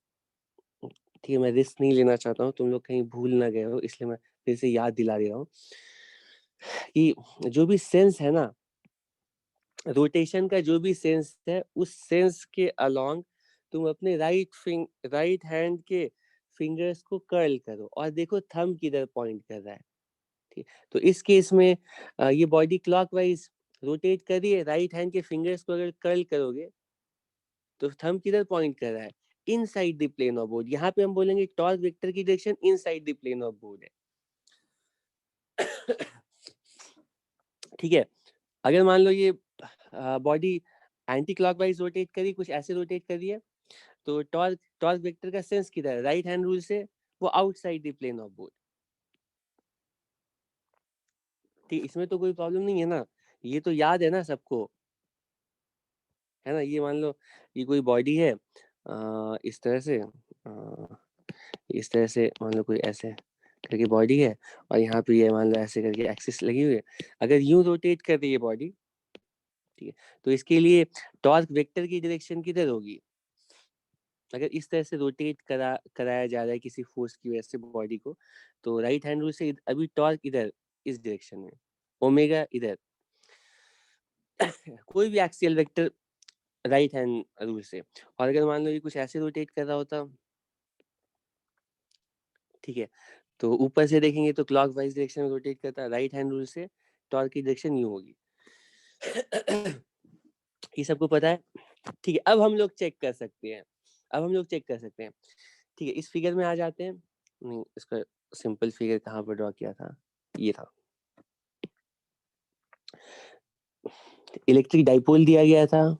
A: ठीक है, मैं रिस्क नहीं लेना चाहता हूँ तुम लोग कहीं भूल ना गए हो, इसलिए मैं फिर से याद दिला दे रहा हूँ कि जो भी सेंस है ना, रोटेशन का जो भी सेंस है, उस सेंस के अलोंग तुम अपने राइट हैंड के फिंगर्स को कर्ल करो और देखो थंब किधर पॉइंट कर रहा है। ठीक, तो इस केस में ये बॉडी क्लॉकवाइज रोटेट कर रही है, राइट हैंड के फिंगर्स को अगर कर्ल करोगे तो थंब किधर पॉइंट कर रहा है? Inside the plane of board. यहाँ पे हम बोलेंगे टॉर्क वेक्टर की direction inside the plane of board है। ठीक है, अगर मान लो ये बॉडी एंटी क्लॉकवाइज रोटेट करी, कुछ ऐसे रोटेट करी है, तो टॉर्क टॉर्क वेक्टर का सेंस किधर है? राइट हैंड रूल से वो outside the plane of board. ठीक, इसमें तो कोई प्रॉब्लम नहीं है ना, ये तो याद है ना सबको, है ना? ये मान लो ये कोई बॉडी है इस तरह से, इस तरह से मान लो कोई ऐसे करके बॉडी है और यहाँ पे ये मान लो ऐसे करके एक्सिस लगी हुई है। अगर यूं रोटेट कर रही है बॉडी, ठीक है, तो इसके लिए टॉर्क वेक्टर की डायरेक्शन किधर होगी? अगर इस तरह से रोटेट कराया जा रहा है किसी फोर्स की वजह से बॉडी को, तो राइट हैंड रूल से अभी टॉर्क इधर इस डायरेक्शन में, ओमेगा इधर, कोई भी axial vector right hand rule से। और अगर मान लो ये कुछ ऐसे रोटेट कर रहा होता, ठीक है, तो ऊपर से देखेंगे तो क्लॉकवाइज डायरेक्शन में रोटेट करता है, राइट हैंड रूल से टॉर्क की डायरेक्शन यूं होगी। ये सबको पता है? ठीक है, अब हम लोग चेक कर सकते हैं, ठीक है, इस फिगर में आ जाते हैं। नहीं, इसका सिंपल फिगर कहाँ पर ड्रॉ किया था? ये था, इलेक्ट्रिक डाइपोल दिया गया था,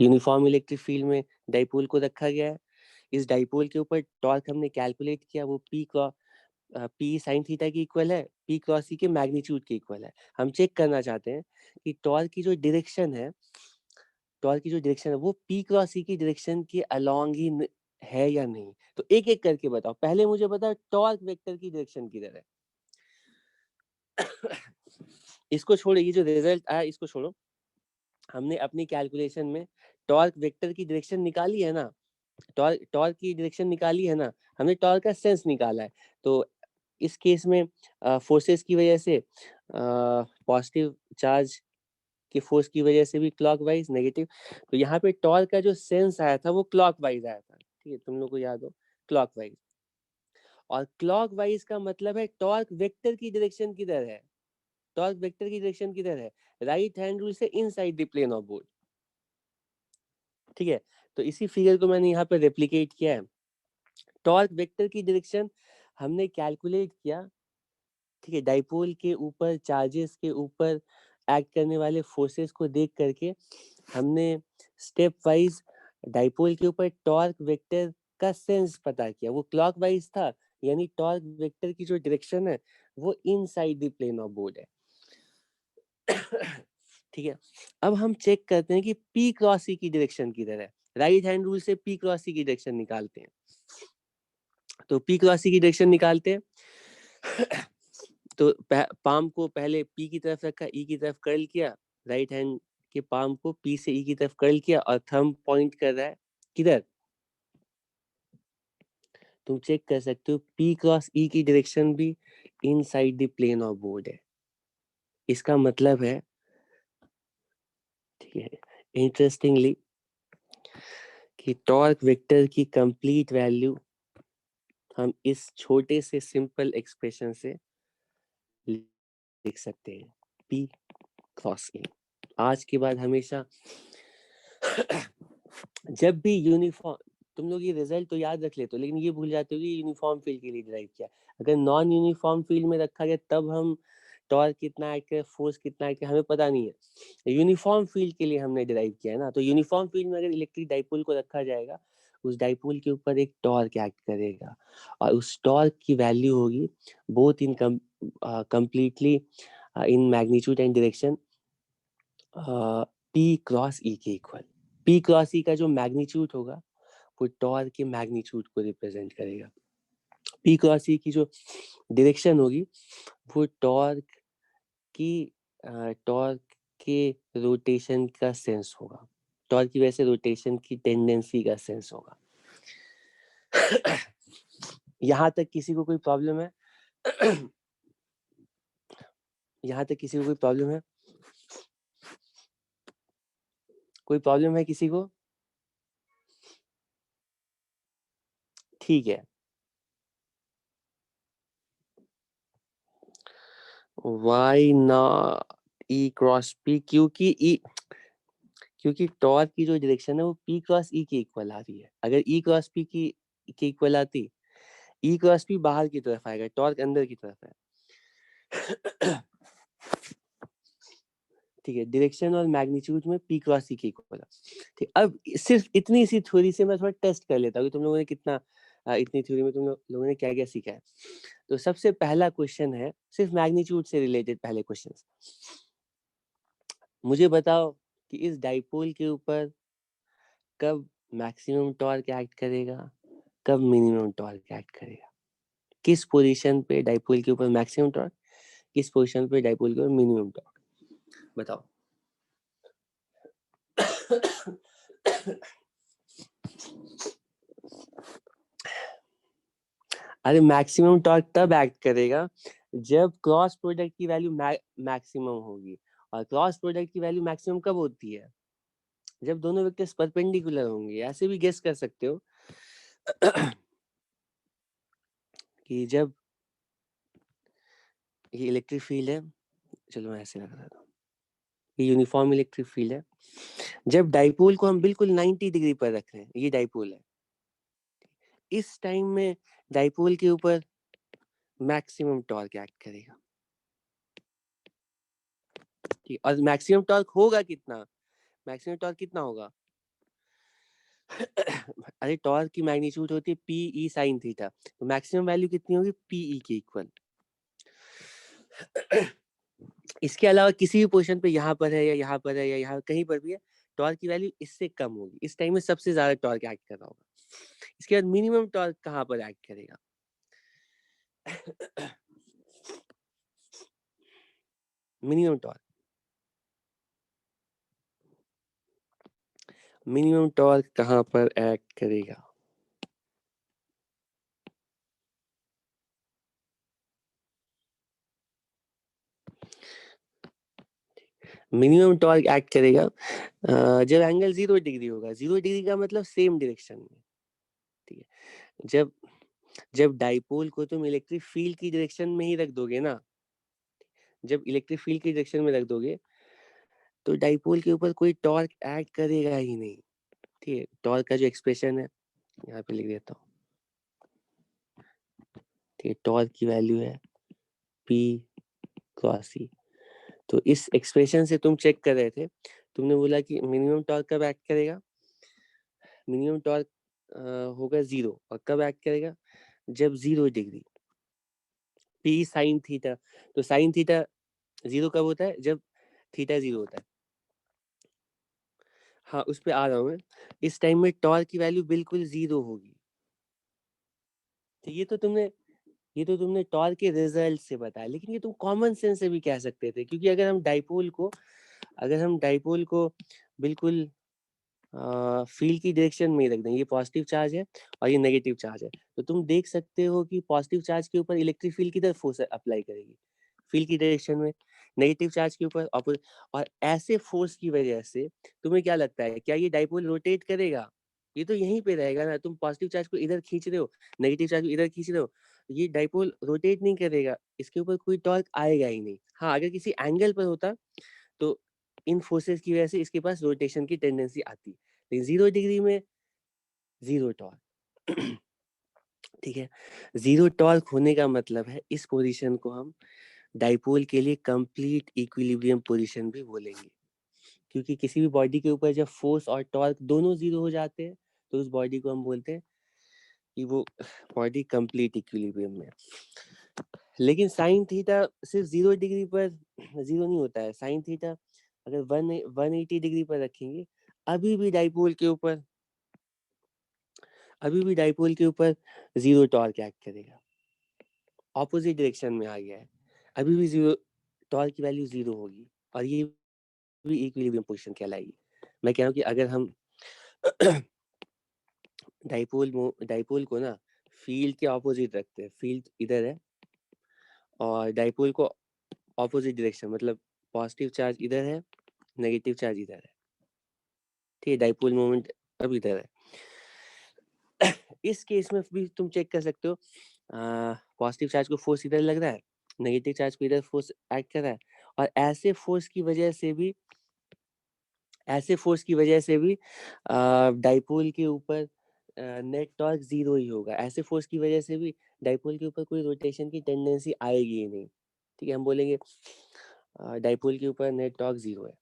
A: यूनिफॉर्म इलेक्ट्रिक फील्ड में डाइपोल को रखा गया है। इस डाइपोल के ऊपर टॉर्क हमने कैलकुलेट किया, वो पी साइन थीटा की इक्वल है, पी क्रॉस सी के मैग्नीट्यूड के इक्वल है। हम चेक करना चाहते हैं कि टॉर्क की जो डायरेक्शन है, वो पी क्रॉस सी की डायरेक्शन के अलोंग ही है या नहीं। तो एक एक करके बताओ, पहले मुझे बताओ टॉर्क वेक्टर की डायरेक्शन किधर है? इसको छोड़ो, ये जो रिजल्ट आया इसको छोड़ो, हमने अपनी कैलकुलेशन में टॉर्क वेक्टर की डायरेक्शन निकाली है ना, टॉर्क की डायरेक्शन निकाली है ना, हमने टॉर्क का सेंस निकाला है। तो इस केस में फोर्सेस की वजह से, पॉजिटिव चार्ज के फोर्स की वजह से भी क्लॉकवाइज, नेगेटिव, तो यहाँ पे टॉर्क का जो सेंस आया था वो क्लॉकवाइज आया था। ठीक है, तुम लोग को याद हो, क्लॉकवाइज। और क्लॉकवाइज का मतलब है टॉर्क वेक्टर की डायरेक्शन किधर है? टॉर्क वेक्टर की डायरेक्शन किधर है? राइट हैंड रूल से inside the plane of board. ठीक है, तो इसी फिगर को मैंने यहाँ पे रेप्लिकेट किया है। टॉर्क वेक्टर की डायरेक्शन हमने कैलकुलेट किया, ठीक है, डाइपोल के ऊपर, चार्जेस के ऊपर एक्ट करने वाले फोर्सेस को देख करके हमने स्टेप वाइज डाइपोल के ऊपर टॉर्क वेक्टर का सेंस पता किया, वो क्लॉकवाइज था, यानी टॉर्क वेक्टर की जो डायरेक्शन है वो inside the plane of board है। ठीक है, अब हम चेक करते हैं कि पी क्रॉस सी की डायरेक्शन किधर है। राइट हैंड रूल से पी क्रॉस सी की डायरेक्शन निकालते हैं। तो P क्रॉस E की डायरेक्शन निकालते हैं। तो पाम को पहले P की तरफ रखा, E की तरफ कर्ल किया, राइट हैंड के पाम को P से E की तरफ कर्ल किया और थंब पॉइंट कर रहा है किधर? तुम चेक कर सकते हो P क्रॉस E की डायरेक्शन भी inside the plane of board है। इसका मतलब है, ठीक है, इंटरेस्टिंगली, कि टॉर्क वेक्टर की कंप्लीट वैल्यू हम इस छोटे से सिंपल एक्सप्रेशन से लिख सकते हैं, P क्रॉस E। आज के बाद हमेशा जब भी यूनिफॉर्म, तुम लोग ये रिजल्ट तो याद रख लेते हो, लेकिन ये भूल जाते हो कि यूनिफॉर्म फील्ड के लिए डिराइव किया। अगर नॉन यूनिफॉर्म फील्ड में रखा गया तब हम टॉर्क कितना ऐड करें, फोर्स कितना ऐड करें, हमें पता नहीं है। यूनिफॉर्म फील्ड के लिए हमने डिराइव किया है ना, तो यूनिफॉर्म फील्ड में अगर इलेक्ट्रिक डाइपोल को रखा जाएगा, उस डाइपोल के ऊपर एक टॉर्क एक्ट करेगा और उस टॉर्क की वैल्यू होगी both in completely in magnitude and direction P cross E के इक्वल। P क्रॉस E का जो मैग्नीट्यूड होगा वो टॉर्क के मैग्नीट्यूड को रिप्रेजेंट करेगा। P क्रॉस E की जो डायरेक्शन होगी वो टॉर्क के रोटेशन का सेंस होगा, टॉर्क की वजह से रोटेशन की टेंडेंसी का सेंस होगा। यहाँ तक किसी को कोई प्रॉब्लम है? यहाँ तक किसी को कोई प्रॉब्लम है? कोई प्रॉब्लम है किसी को? ठीक है, वाई ना E क्रॉस P, क्योंकि टॉर्क की जो डायरेक्शन है वो P क्रॉस E के इक्वल आ रही है। अगर E क्रॉस P की के इक्वल आती, E क्रॉस P बाहर की तरफ आएगा, टॉर्क अंदर की तरफ है। ठीक है, डायरेक्शन और मैग्नीट्यूड में P क्रॉस E के इक्वल है। ठीक, अब सिर्फ इतनी सी थ्योरी से मैं थोड़ा टेस्ट कर लेता हूँ कि तुम लोगों ने कितना इतनी थ्योरी में तुम लोगों ने क्या क्या सीखा है। तो सबसे पहला क्वेश्चन है सिर्फ मैग्नीट्यूड से रिलेटेड। पहले क्वेश्चन, मुझे बताओ कि इस डाइपोल के ऊपर कब मैक्सिमम टॉर्क एक्ट करेगा, कब मिनिमम टॉर्क एक्ट करेगा, किस पोजीशन पे डाइपोल के ऊपर मैक्सिमम टॉर्क, किस पोजीशन पे डाइपोल के ऊपर मिनिमम टॉर्क, बताओ। अरे मैक्सिमम टॉर्क तब एक्ट करेगा जब क्रॉस प्रोडक्ट की वैल्यू मैक्सिमम होगी। और क्रॉस प्रोडक्ट की वैल्यू मैक्सिमम कब होती है? जब दोनों वेक्टर्स परपेंडिकुलर होंगे। ऐसे भी गेस कर सकते हो कि जब ये इलेक्ट्रिक फील्ड है, चलो मैं ऐसे लगा देता हूँ, ये यूनिफॉर्म इलेक्ट्रिक फील्ड है। जब डाइपोल को हम बिल्कुल 90 डिग्री पर रख रहे हैं, ये डाइपोल है, इस टाइम में डाइपोल के ऊपर मैक्सिमम टॉर्क एक्ट करेगा। ठीक, और मैक्सिमम टॉर्क होगा कितना? मैक्सिमम टॉर्क कितना होगा? अरे टॉर्क की मैग्नीट्यूड होती है पी ई साइन थीटा, तो मैक्सिमम वैल्यू कितनी होगी? पी ई के इक्वल। इसके अलावा किसी भी पोजीशन पे, यहाँ पर है या यहाँ पर है या यहाँ कहीं पर भी है, टॉर्क की वैल्यू इससे कम होगी। इस टाइम में सबसे ज्यादा टॉर्क एक्ट कर रहा होगा। इसके बाद मिनिमम टॉर्क कहाँ पर एक्ट करेगा? मिनिमम टॉर्क, मिनिमम टॉर्क कहाँ पर एक्ट करेगा? मिनिमम टॉर्क एक्ट करेगा जब एंगल 0 डिग्री होगा। 0 डिग्री का मतलब सेम डायरेक्शन में। ठीक है, जब डाइपोल को तुम इलेक्ट्रिक फील्ड की डायरेक्शन में ही रख दोगे ना, जब इलेक्ट्रिक फील्ड की डायरेक्शन में रख दोगे तो डाइपोल के ऊपर कोई टॉर्क एक्ट करेगा ही नहीं। ठीक है, टॉर्क का जो एक्सप्रेशन है यहाँ पे लिख देता हूँ। ठीक है, टॉर्क की वैल्यू है P क्रॉस E। तो इस एक्सप्रेशन से तुम चेक कर रहे थे, तुमने बोला कि मिनिमम टॉर्क कब एक्ट करेगा? मिनिमम टॉर्क होगा 0, और कब एक्ट करेगा? जब 0 डिग्री, P साइन थीटा। तो साइन थीटा 0 कब होता है? जब थीटा 0 होता है। हाँ, उस पे आ रहा हूँ मैं। इस टाइम में टॉर्क की वैल्यू बिल्कुल 0 होगी। तो ये तो तुमने टॉर्क के रिजल्ट से बताया, लेकिन ये तुम कॉमन सेंस से भी कह सकते थे, क्योंकि अगर हम डाइपोल को बिल्कुल फील्ड की डायरेक्शन में ही रख दें, ये पॉजिटिव चार्ज है और ये नेगेटिव चार्ज है, तो तुम देख सकते हो कि पॉजिटिव चार्ज के ऊपर इलेक्ट्रिक फील्ड किधर फोर्स अप्लाई करेगी, फील्ड की डायरेक्शन में। नेगेटिव चार्ज के ऊपर ऑपोजिट। और ऐसे फोर्स की वजह से तुम्हें क्या लगता है, क्या ये डाइपोल रोटेट करेगा? ये तो यहीं पे रहेगा ना। तुम पॉजिटिव चार्ज को इधर खींच रहे हो, नेगेटिव चार्ज को इधर खींच रहे हो, ये डाइपोल रोटेट नहीं करेगा, इसके ऊपर कोई टॉर्क आएगा ही नहीं। हाँ, अगर किसी एंगल पर होता तो इन फोर्सेस की वजह से इसके पास रोटेशन की टेंडेंसी आती, लेकिन 0 डिग्री में जीरो टॉर्क। ठीक है, जीरो टॉर्क होने का मतलब है इस पोजीशन को हम डाइपोल के लिए कंप्लीट इक्विलिब्रियम पोजीशन भी बोलेंगे, क्योंकि किसी भी बॉडी के ऊपर जब फोर्स और टॉर्क दोनों जीरो हो जाते हैं तो उस बॉडी को हम बोलते हैं कि वो बॉडी कंप्लीट इक्विलिब्रियम में है। लेकिन साइन थीटा सिर्फ 0 डिग्री पर जीरो नहीं होता है। साइन थीटा अगर 180 डिग्री पर रखेंगे, अभी भी डाइपोल के ऊपर जीरो टॉर्क एक्ट करेगा। ऑपोजिट डायरेक्शन में आ गया है, अभी भी जीरो टॉर्क की वैल्यू जीरो होगी और ये भी इक्विलिब्रियम पोजीशन कहलाएगी। मैं कह रहा हूँ कि अगर हम डाइपोल को ना फील्ड के ऑपोजिट रखते हैं, फील्ड इधर है और डाइपोल को ऑपोजिट डायरेक्शन, मतलब पॉजिटिव चार्ज इधर है, नेगेटिव चार्ज इधर है। ठीक है, डाइपोल मोमेंट अब इधर है। इस केस में भी तुम चेक कर सकते हो, पॉजिटिव चार्ज को फोर्स इधर लग रहा है, नेगेटिव चार्ज को इधर फोर्स एक्ट कर रहा है, और ऐसे फोर्स की वजह से भी डाइपोल के ऊपर नेट टॉर्क जीरो ही होगा। ऐसे फोर्स की वजह से भी डाइपोल के ऊपर कोई रोटेशन की टेंडेंसी आएगी ही नहीं। ठीक है, हम बोलेंगे डाइपोल के ऊपर नेट टॉर्क जीरो है।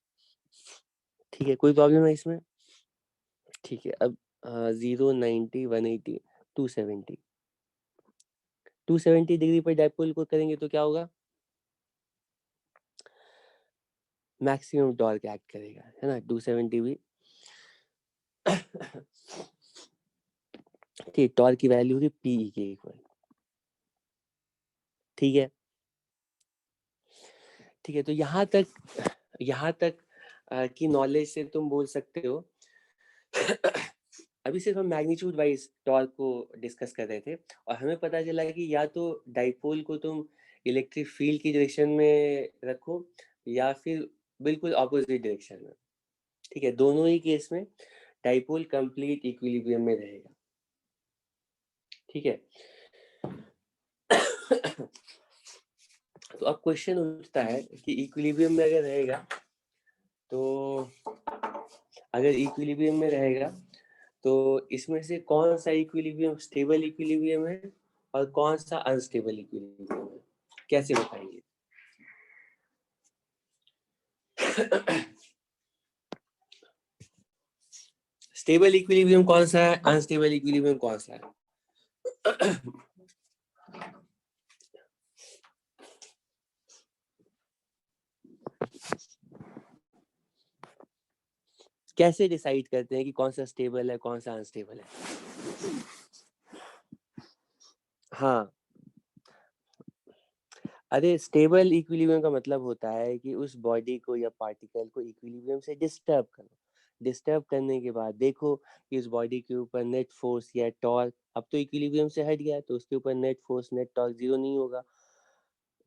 A: ठीक है, कोई प्रॉब्लम है इसमें? ठीक है, अब 0, 90, 180, 270 डिग्री पर डाइपोल को करेंगे तो क्या होगा? मैक्सिमम टॉर्क एक्ट करेगा, है ना, 270 भी। ठीक, टॉर्क की वैल्यू होगी पी के इक्वल। ठीक है, ठीक है, तो यहाँ तक की नॉलेज से तुम बोल सकते हो। अभी सिर्फ हम मैग्नीट्यूड वाइज टॉर्क को डिस्कस कर रहे थे और हमें पता चला कि या तो डाइपोल को तुम इलेक्ट्रिक फील्ड की डायरेक्शन में रखो या फिर बिल्कुल ऑपोजिट डायरेक्शन में। ठीक है, दोनों ही केस में डाइपोल कंप्लीट इक्विलिब्रियम में रहेगा। ठीक है। तो अब क्वेश्चन उठता है कि इक्विलिब्रियम में अगर रहेगा तो इसमें से कौन सा इक्विलिब्रियम स्टेबल इक्विलिब्रियम है और कौन सा अनस्टेबल इक्विलिब्रियम है, कैसे बताएंगे? स्टेबल इक्विलिब्रियम कौन सा है, अनस्टेबल इक्विलिब्रियम कौन सा है? कैसे डिसाइड करते हैं कि कौन सा स्टेबल है कौन सा अनस्टेबल है? हाँ, अरे स्टेबल इक्विलिब्रियम का मतलब होता है कि उस बॉडी को या पार्टिकल को इक्विलिब्रियम से डिस्टर्ब करो। डिस्टर्ब करने के बाद देखो कि उस बॉडी के ऊपर नेट फोर्स या टॉर्क अब तो इक्विलिब्रियम से हट गया, तो उसके ऊपर net force net torque zero नहीं होगा।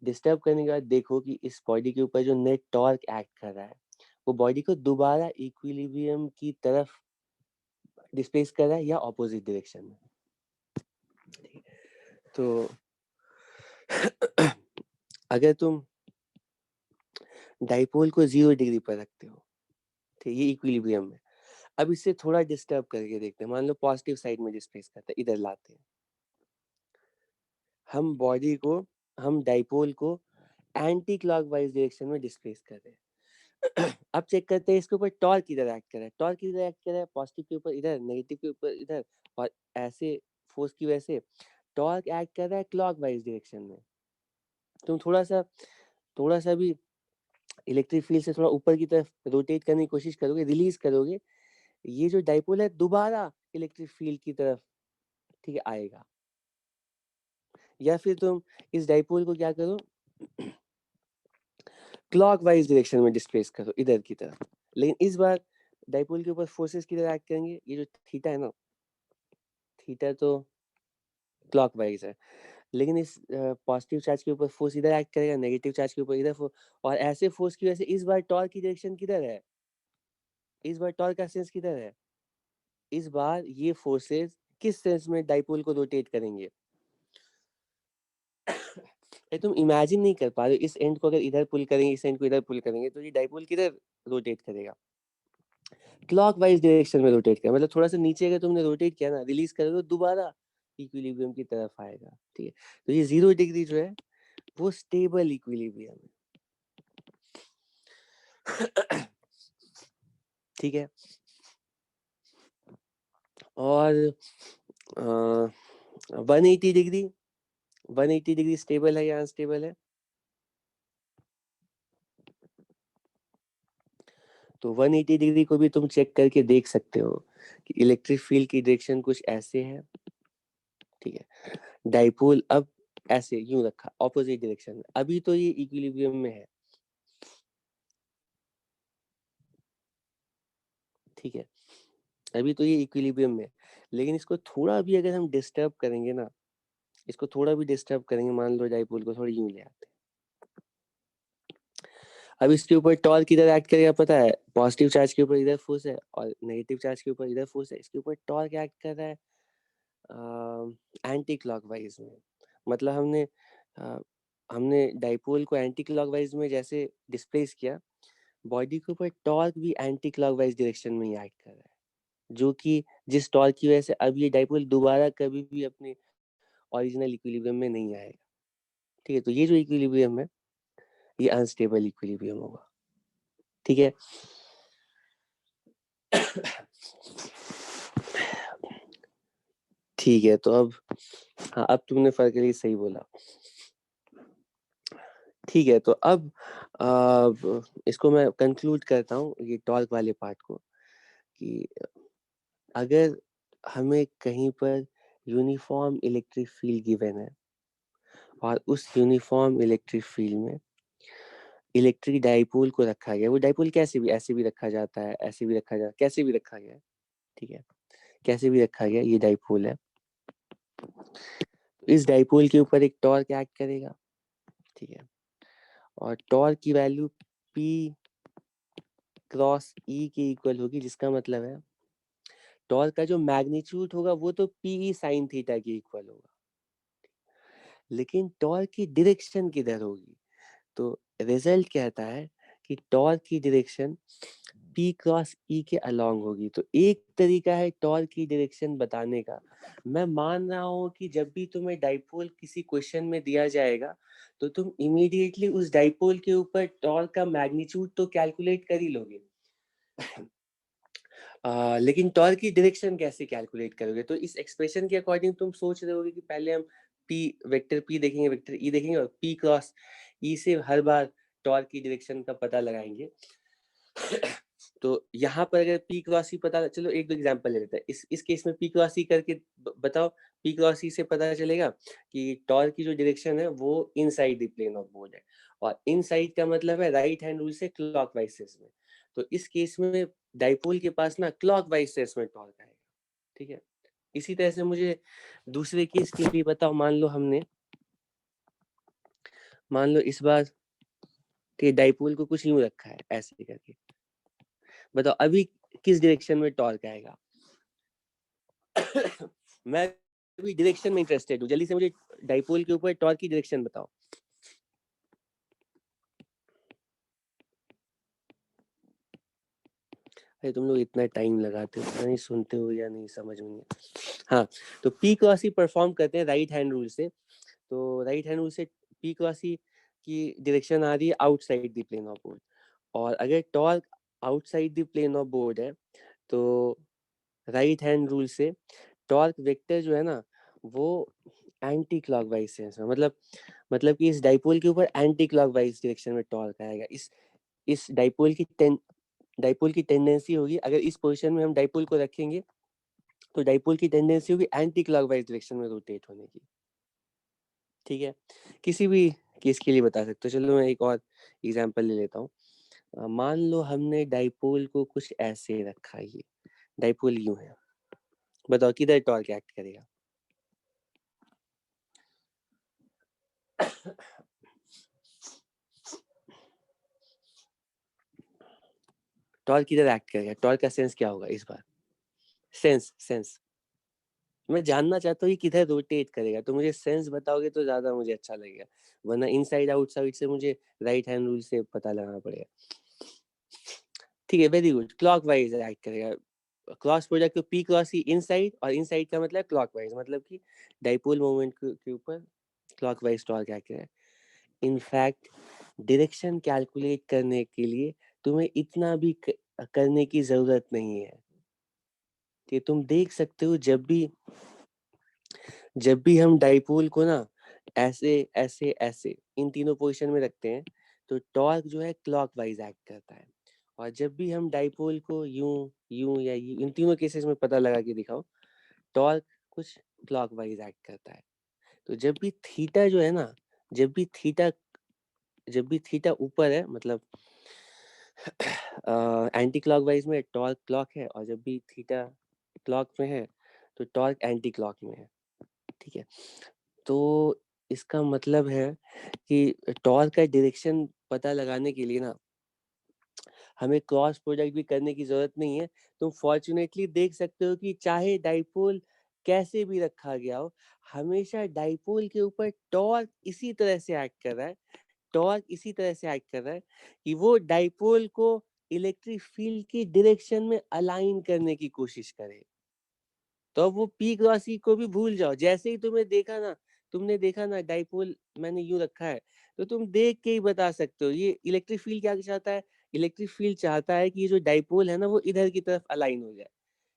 A: डिस्टर्ब करने के बाद देखो कि इस बॉडी के ऊपर जो नेट टॉर्क एक्ट कर रहा है वो बॉडी को दोबारा इक्विलिब्रियम की तरफ डिस्प्लेस कर रहा है या ऑपोजिट डायरेक्शन में। तो अगर तुम डाइपोल को 0 डिग्री पर रखते हो, ठीक, ये इक्विलिब्रियम में, अब इसे थोड़ा डिस्टर्ब करके देखते हैं। मान लो पॉजिटिव साइड में डिस्प्लेस करते हैं, इधर लाते हैं हम डाइपोल को एंटी क्लॉकवाइज डायरेक्शन में डिस्प्लेस कर रहे हैं। अब चेक करते हैं इसके ऊपर टॉर्क किधर एक्ट कर रहा है। टॉर्क किधर एक्ट कर रहा है? पॉजिटिव के ऊपर इधर, नेगेटिव के ऊपर इधर, और ऐसे फोर्स की वजह से टॉर्क एक्ट कर रहा है क्लॉकवाइज डायरेक्शन में। तुम थोड़ा सा भी इलेक्ट्रिक फील्ड से थोड़ा ऊपर की तरफ रोटेट करने की कोशिश करोगे, रिलीज करोगे, ये जो डाइपोल है दोबारा इलेक्ट्रिक फील्ड की तरफ, ठीक है, आएगा। या फिर तुम इस डाइपोल को क्या करो, क्लॉकवाइज डायरेक्शन में डिस्प्लेस करो इधर की तरफ। लेकिन इस बार डाइपोल के ऊपर फोर्सेस किधर एक्ट करेंगे, ये जो थीटा है ना, थीटा तो क्लॉकवाइज है, लेकिन इस पॉजिटिव चार्ज के ऊपर फोर्स इधर एक्ट करेगा, नेगेटिव चार्ज के ऊपर इधर फोर्स, और ऐसे फोर्स की वजह से इस बार टॉर्क की डायरेक्शन किधर है, इस बार टॉर्क का सेंस किधर है, इस बार ये फोर्सेस किस सेंस में डाइपोल को रोटेट करेंगे। ये तुम इमेजिन नहीं कर पा रहे हो, इस एंड को अगर इधर पुल करेंगे, इस एंड को इधर पुल करेंगे, तो ये डाइपोल किधर रोटेट करेगा, क्लॉकवाइज डायरेक्शन में रोटेट करेगा। मतलब थोड़ा सा नीचे अगर तुमने रोटेट किया ना, रिलीज करोगे, दोबारा इक्विलिब्रियम की तरफ आएगा। ठीक है, तो ये 0 डिग्री जो है वो स्टेबल इक्विलिब्रियम है। ठीक है, और 180 डिग्री, 180 डिग्री स्टेबल है या अनस्टेबल है, तो 180 डिग्री को भी तुम चेक करके देख सकते हो कि इलेक्ट्रिक फील्ड की डायरेक्शन कुछ ऐसे है। ठीक है, डाइपोल अब ऐसे यूं रखा ऑपोजिट डायरेक्शन में, अभी तो ये इक्विलिब्रियम में है। ठीक है, अभी तो ये इक्विलिब्रियम में, लेकिन इसको थोड़ा भी अगर हम डिस्टर्ब करेंगे ना, इसको थोड़ा भी डिस्टर्ब करेंगे, मान लो डाइपोल को थोड़ा यूं ले आते हैं, अब इसके ऊपर टॉर्क किधर एक्ट करेगा पता है, पॉजिटिव चार्ज के ऊपर इधर फोर्स है और नेगेटिव चार्ज के ऊपर इधर फोर्स है, इसके ऊपर टॉर्क एक्ट कर रहा है एंटी क्लॉकवाइज में। मतलब हमने डाइपोल को एंटी क्लॉकवाइज में जैसे डिस्प्लेस किया, बॉडी के ऊपर टॉर्क भी एंटी क्लॉकवाइज डायरेक्शन में ही एक्ट कर रहा है, जो कि जिस टॉर्क की वजह से अब ये डाइपोल दोबारा कभी भी अपने ओरिजिनल इक्विलिब्रियम में नहीं आएगा। ठीक है, तो ये जो इक्विलिब्रियम है ये अनस्टेबल इक्विलिब्रियम होगा। ठीक है, ठीक है, तो अब हाँ, अब तुमने फर्क के लिए सही बोला। ठीक है, तो अब इसको मैं कंक्लूड करता हूँ ये टॉर्क वाले पार्ट को, कि अगर हमें कहीं पर यूनिफॉर्म इलेक्ट्रिक फील्ड गिवन है और उस यूनिफॉर्म इलेक्ट्रिक फील्ड में इलेक्ट्रिक डाइपोल को रखा गया, वो डाइपोल कैसे भी, ऐसे भी रखा जाता है, ऐसे भी रखा जाता है, कैसे भी रखा गया है। ठीक है, कैसे भी रखा गया, ये डाइपोल है, इस डाइपोल के ऊपर एक टॉर्क एक्ट करेगा। ठीक है, और टॉर्क की वैल्यू P क्रॉस E के इक्वल होगी, जिसका मतलब है टॉर्क का जो मैग्नीट्यूड होगा वो तो PE साइन थीटा के इक्वल होगा, लेकिन टॉर्क की डायरेक्शन किधर होगी, तो रिजल्ट कहता है कि टॉर्क की डायरेक्शन P क्रॉस E के अलोंग होगी। तो एक तरीका है टॉर्क की डायरेक्शन बताने का, मैं मान रहा हूँ कि जब भी तुम्हें डाइपोल किसी क्वेश्चन में दिया जाएगा तो तुम इमीडिएटली उस डाइपोल के ऊपर टॉर्क का मैग्नीट्यूड तो कैलकुलेट कर ही लोगे। लेकिन टॉर्क की डायरेक्शन कैसे कैलकुलेट करोगे, तो इस एक्सप्रेशन के अकॉर्डिंग तुम सोच रहे होगे कि पहले हम P वेक्टर P देखेंगे, वेक्टर E देखेंगे, और P क्रॉस E से हर बार टॉर्क की डायरेक्शन का पता लगाएंगे। तो यहाँ पर अगर P क्रॉस E पता, चलो एक दो एग्जांपल ले लेते हैं, इस केस में P क्रॉस E करके बताओ, P क्रॉस E से पता चलेगा कि टॉर्क की जो डायरेक्शन है वो inside the plane of board है, और इनसाइड का मतलब है राइट हैंड रूल से क्लॉकवाइज सेंस में, तो इस केस में डाइपोल के पास ना क्लॉकवाइज सेंस में टॉर्क आएगा। ठीक है, इसी तरह से मुझे दूसरे केस के लिए बताओ, मान लो इस बार डाइपोल को कुछ यूं रखा है ऐसे करके, बताओ अभी किस डायरेक्शन में टॉर्क आएगा। मैं अभी डायरेक्शन में इंटरेस्टेड हूँ, जल्दी से मुझे डाइपोल के ऊपर टॉर्क की डायरेक्शन बताओ। अरे तुम लोग इतना टाइम लगाते हो, नहीं सुनते हो या नहीं, समझ में नहीं। हाँ, तो P क्रॉस E परफॉर्म करते हैं राइट हैंड रूल से, तो राइट हैंड रूल से P क्रॉस E की डायरेक्शन आ रही है outside the plane of board, और अगर torque outside the plane of board है तो राइट हैंड रूल से टॉर्क वेक्टर जो है ना वो एंटी क्लॉकवाइज सेंस में, मतलब कि इस डाइपोल के ऊपर एंटी क्लॉकवाइज डायरेक्शन में टॉर्क आएगा। इस डाइपोल की टेंडेंसी होगी, अगर इस पोजीशन में हम डाइपोल को रखेंगे तो डाइपोल की टेंडेंसी होगी एंटी क्लॉकवाइज डायरेक्शन में रोटेट होने की। ठीक है, किसी भी केस के लिए बता सकते हो। चलो मैं एक और एग्जांपल ले लेता हूँ। मान लो हमने डाइपोल को कुछ ऐसे रखा है, ये डाइपोल यूं है, बताओ किधर टॉर्क एक्ट करेगा? टॉर्क किधर एक्ट करेगा? टॉर्क का सेंस क्या होगा इस बार? सेंस मैं जानना चाहता हूँ ये किधर रोटेट करेगा, तो मुझे सेंस बताओगे तो ज्यादा मुझे अच्छा लगेगा, वरना इनसाइड आउटसाइड से मुझे राइट हैंड रूल से पता लगाना पड़ेगा। ठीक है, वेरी गुड, क्लॉकवाइज एक्ट करेगा। क्रॉस प्रोडक्ट को पी क्रॉस ही इनसाइड, और इनसाइड का मतलब क्लॉकवाइज, मतलब कि डाइपोल मोमेंट के ऊपर क्लॉकवाइज टॉर्क एक्ट करेगा। इनफैक्ट डायरेक्शन कैलकुलेट करने के लिए तुम्हें इतना भी करने की जरूरत नहीं है कि तुम देख सकते हो जब भी हम डाइपोल को ना ऐसे ऐसे ऐसे इन तीनों पोजीशन में रखते हैं तो टॉर्क जो है क्लॉकवाइज एक्ट करता है, और जब भी हम डाइपोल को यूं यूं या यूं, इन तीनों केसेस में पता लगा के दिखाओ, टॉर्क कुछ क्लॉकवाइज एक्ट करता है। तो जब भी थीटा जो है ना, जब भी थीटा ऊपर है, मतलब एंटी क्लॉकवाइज में टॉर्क क्लॉक है, और जब भी थीटा क्लॉक में है तो टॉर्क एंटी क्लॉक में है। ठीक है, तो इसका मतलब है कि टॉर्क का डायरेक्शन पता लगाने के लिए ना हमें क्रॉस प्रोडक्ट भी करने की जरूरत नहीं है। तुम फॉर्चुनेटली देख सकते हो कि चाहे डाइपोल कैसे भी रखा गया हो, हमेशा डाइपोल के ऊपर टॉर्क इसी तरह से एक्ट कर रहा है, टॉर्क इसी तरह से एक्ट कर रहा है कि वो डाइपोल को इलेक्ट्रिक फील्ड की डायरेक्शन में अलाइन करने की कोशिश करे। तो अब वो पी क्रॉस ई को भी भूल जाओ, जैसे ही तुमने देखा ना डाइपोल मैंने यूं रखा है, तो तुम देख के ही बता सकते हो ये इलेक्ट्रिक फील्ड क्या चाहता है। इलेक्ट्रिक फील्ड चाहता है कि ये जो डाइपोल है ना वो इधर की तरफ अलाइन हो जाए।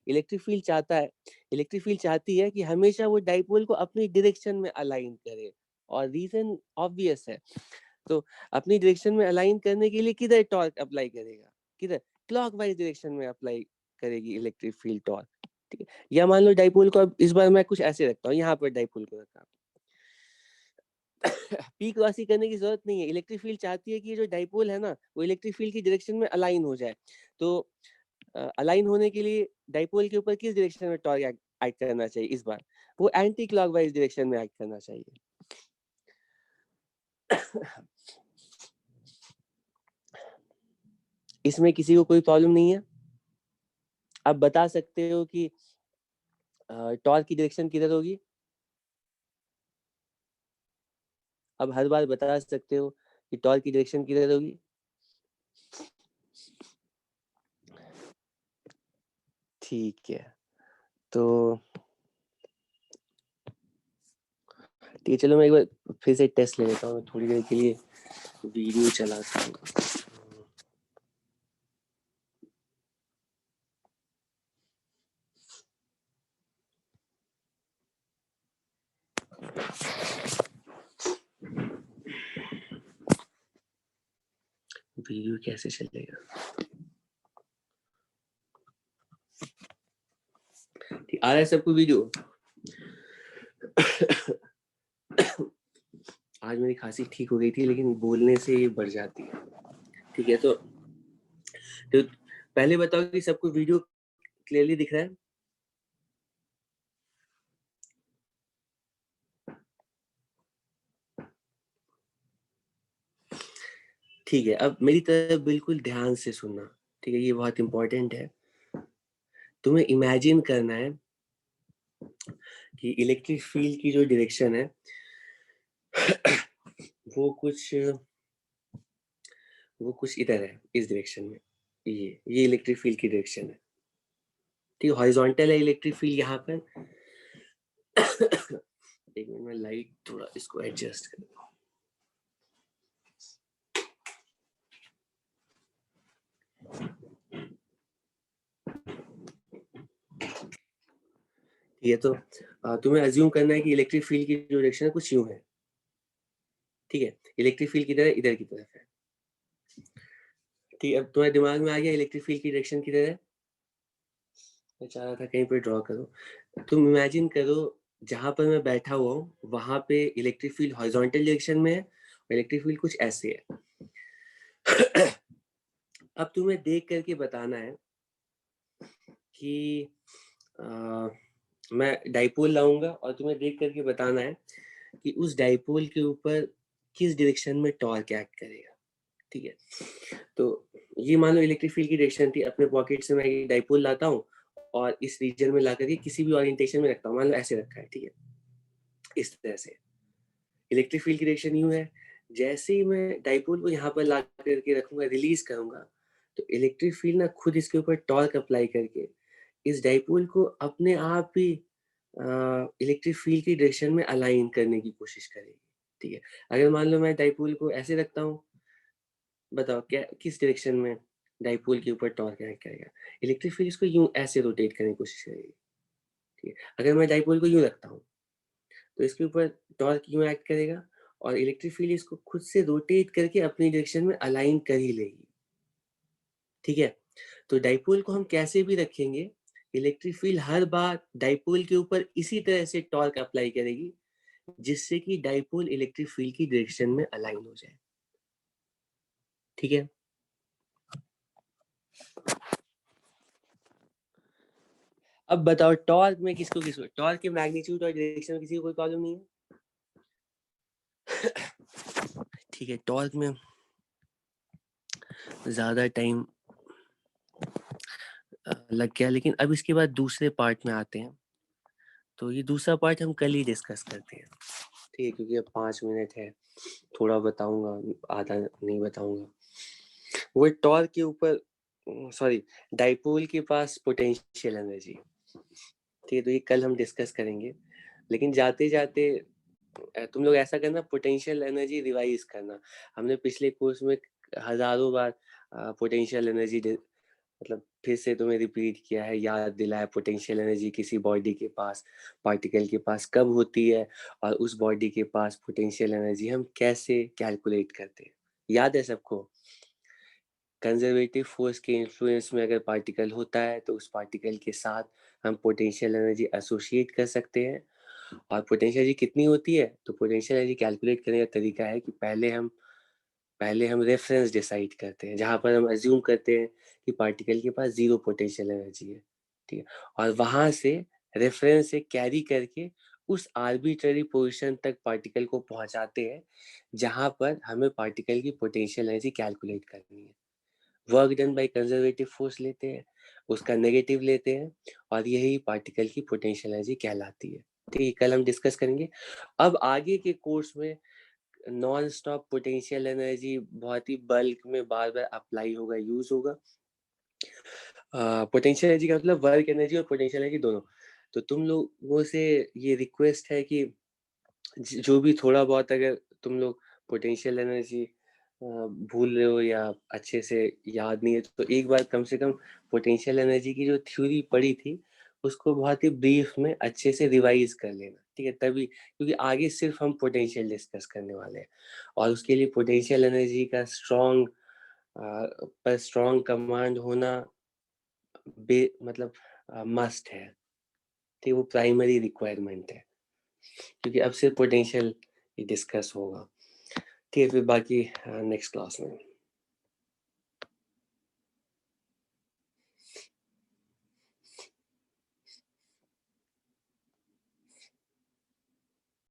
A: इलेक्ट्रिक फील्ड चाहता है, इलेक्ट्रिक फील्ड चाहती है कि हमेशा वो डाइपोल को अपनी डायरेक्शन में अलाइन करे, और रीजन ऑब्वियस है। तो अपनी डायरेक्शन में अलाइन करने के लिए किधर टॉर्क अप्लाई करेगा? किधर? क्लॉकवाइज डायरेक्शन में अप्लाई करेगी इलेक्ट्रिक फील्ड टॉर्क। ठीक है, या मान लो डाइपोल को अब इस बार मैं कुछ ऐसे रखता हूँ, यहाँ पर डाइपोल को रखा पी क्रॉसिंग करने की जरूरत नहीं है। इलेक्ट्रिक फील्ड चाहती है कि ये जो डाइपोल है ना वो इलेक्ट्रिक फील्ड की डायरेक्शन में अलाइन हो जाए। तो अलाइन होने के लिए डाइपोल के ऊपर किस डायरेक्शन में टॉर्क एक्ट करना चाहिए इस बार? वो एंटी क्लॉकवाइज डायरेक्शन में एक्ट करना चाहिए। इसमें किसी को कोई प्रॉब्लम नहीं है? आप बता सकते हो कि टॉर्क की डायरेक्शन किधर होगी? अब हर बार बता सकते हो कि टॉर्क की डायरेक्शन किधर होगी? ठीक है, तो ठीक है, चलो मैं एक बार फिर से टेस्ट ले लेता हूँ, थोड़ी देर के लिए वीडियो चलाता हूँ। वीडियो कैसे चलेगा? आ रहा है सबको वीडियो? आज मेरी खांसी ठीक हो गई थी, लेकिन बोलने से ये बढ़ जाती है। ठीक है, तो पहले बताओ कि सबको वीडियो क्लियरली दिख रहा है? ठीक है, अब मेरी तरफ बिल्कुल ध्यान से सुनना। ठीक है, ये बहुत इंपॉर्टेंट है। तुम्हें इमेजिन करना है कि इलेक्ट्रिक फील्ड की जो डायरेक्शन है वो कुछ इधर है, इस डायरेक्शन में। ये इलेक्ट्रिक फील्ड की डायरेक्शन है। ठीक है, हॉरिजॉन्टल है इलेक्ट्रिक फील्ड यहाँ पर। एक मिनट में लाइट थोड़ा इसको एडजस्ट कर। ये तो तुम्हें अज्यूम करना है कि इलेक्ट्रिक फील्ड की जो डायरेक्शन है कुछ यूं है। ठीक है, इलेक्ट्रिक फील्ड किधर है? इधर की तरफ है। ठीक है, अब तुम्हारे दिमाग में आ गया इलेक्ट्रिक फील्ड की डायरेक्शन किधर है? मैं चाह रहा था कहीं पे ड्रॉ करो। तुम इमेजिन करो जहां पर मैं बैठा हुआ हूँ वहां पे इलेक्ट्रिक फील्ड हॉरिजॉन्टल डायरेक्शन में है और इलेक्ट्रिक फील्ड कुछ ऐसे है। अब तुम्हें देख करके बताना है कि मैं डाइपोल लाऊंगा और तुम्हें देख करके बताना है कि उस डाइपोल के ऊपर किस डायरेक्शन में टॉर्क एक्ट करेगा। ठीक है, तो ये मान लो इलेक्ट्रिक फील्ड की डायरेक्शन थी, अपने पॉकेट से मैं ये डाइपोल लाता हूँ और इस रीजन में ला करके किसी भी ओरिएंटेशन में रखता हूँ, मान लो ऐसे रखा है। ठीक है, इस तरह से इलेक्ट्रिक फील्ड की डायरेक्शन यूं है। जैसे ही मैं डाइपोल को यहाँ पर ला करके रखूंगा, रिलीज करूंगा, तो इलेक्ट्रिक फील्ड ना खुद इसके ऊपर टॉर्क अप्लाई करके इस डाइपोल को अपने आप ही इलेक्ट्रिक फील्ड की डायरेक्शन में अलाइन करने की कोशिश करेगी। ठीक है, अगर मान लो मैं डाइपोल को ऐसे रखता हूँ, बताओ क्या किस डायरेक्शन में डाइपोल के ऊपर टॉर्क एक्ट करेगा? इलेक्ट्रिक फील्ड इसको यूं ऐसे रोटेट करने की कोशिश करेगी। ठीक है, अगर मैं डाइपोल को यूं रखता हूँ तो इसके ऊपर टॉर्क यूं एक्ट करेगा और इलेक्ट्रिक फील्ड इसको खुद से रोटेट करके अपनी डायरेक्शन में अलाइन कर ही लेगी। ठीक है, तो डाइपोल को हम कैसे भी रखेंगे, इलेक्ट्रिक फील्ड हर बार डाइपोल के ऊपर इसी तरह से टॉर्क अप्लाई करेगी जिससे कि डाइपोल इलेक्ट्रिक फील्ड की डायरेक्शन में अलाइन हो जाए। ठीक है, अब बताओ टॉर्क में किसको किसको, टॉर्क के मैग्नीट्यूड और डायरेक्शन में किसी को कोई प्रॉब्लम नहीं है? ठीक है, टॉर्क में ज्यादा टाइम लग गया, लेकिन अब इसके बाद दूसरे पार्ट में आते हैं। तो ये दूसरा पार्ट हम कल ही डिस्कस करते हैं। ठीक है, क्योंकि अब 5 मिनट है, थोड़ा बताऊंगा, आधा नहीं बताऊंगा। वो टॉर्क के ऊपर, सॉरी, डाइपोल के पास पोटेंशियल एनर्जी। ठीक है, तो ये कल हम डिस्कस करेंगे। लेकिन जाते जाते तुम लोग ऐसा करना, पोटेंशियल एनर्जी रिवाइज करना। हमने पिछले कोर्स में हजारों बार पोटेंशियल एनर्जी मतलब फिर से तुम्हें रिपीट किया है, याद दिलाया पोटेंशियल एनर्जी किसी बॉडी के पास, पार्टिकल के पास कब होती है और उस बॉडी के पास पोटेंशियल एनर्जी हम कैसे कैलकुलेट करते हैं। याद है सबको? कंजर्वेटिव फोर्स के इन्फ्लुएंस में अगर पार्टिकल होता है तो उस पार्टिकल के साथ हम पोटेंशियल एनर्जी एसोसिएट कर सकते हैं। और पोटेंशियल एनर्जी कितनी होती है, तो पोटेंशियल एनर्जी कैलकुलेट करने का तरीका है कि पहले हम रेफरेंस डिसाइड करते हैं, जहां पर हम अज्यूम करते हैं कि पार्टिकल के पास जीरो पोटेंशियल एनर्जी है। ठीक है, और वहां से रेफरेंस से कैरी करके उस आर्बिट्ररी पोजीशन तक पार्टिकल को पहुंचाते हैं जहां पर हमें पार्टिकल की पोटेंशियल एनर्जी कैलकुलेट करनी है। Work done by conservative force लेते हैं, उसका नेगेटिव लेते हैं, और यही पार्टिकल की पोटेंशियल एनर्जी कहलाती है। ठीक है, कल हम डिस्कस करेंगे। अब आगे के कोर्स में नॉन स्टॉप पोटेंशियल एनर्जी बहुत ही बल्क में बार बार अप्लाई होगा, यूज होगा। पोटेंशियल एनर्जी का मतलब वर्क एनर्जी और पोटेंशियल एनर्जी दोनों। तो तुम लोगों से ये रिक्वेस्ट है कि जो भी थोड़ा बहुत अगर तुम लोग पोटेंशियल एनर्जी भूल रहे हो या अच्छे से याद नहीं है, तो एक बार कम से कम पोटेंशियल एनर्जी की जो थ्योरी पढ़ी थी उसको बहुत ही ब्रीफ में अच्छे से रिवाइज कर लेना। ठीक है, तभी, क्योंकि आगे सिर्फ हम पोटेंशियल डिस्कस करने वाले हैं और उसके लिए पोटेंशियल एनर्जी का स्ट्रॉन्ग कमांड होना मतलब मस्ट है। ठीक, वो प्राइमरी रिक्वायरमेंट है, क्योंकि अब सिर्फ पोटेंशियल डिस्कस होगा। ठीक है, फिर बाकी नेक्स्ट क्लास में।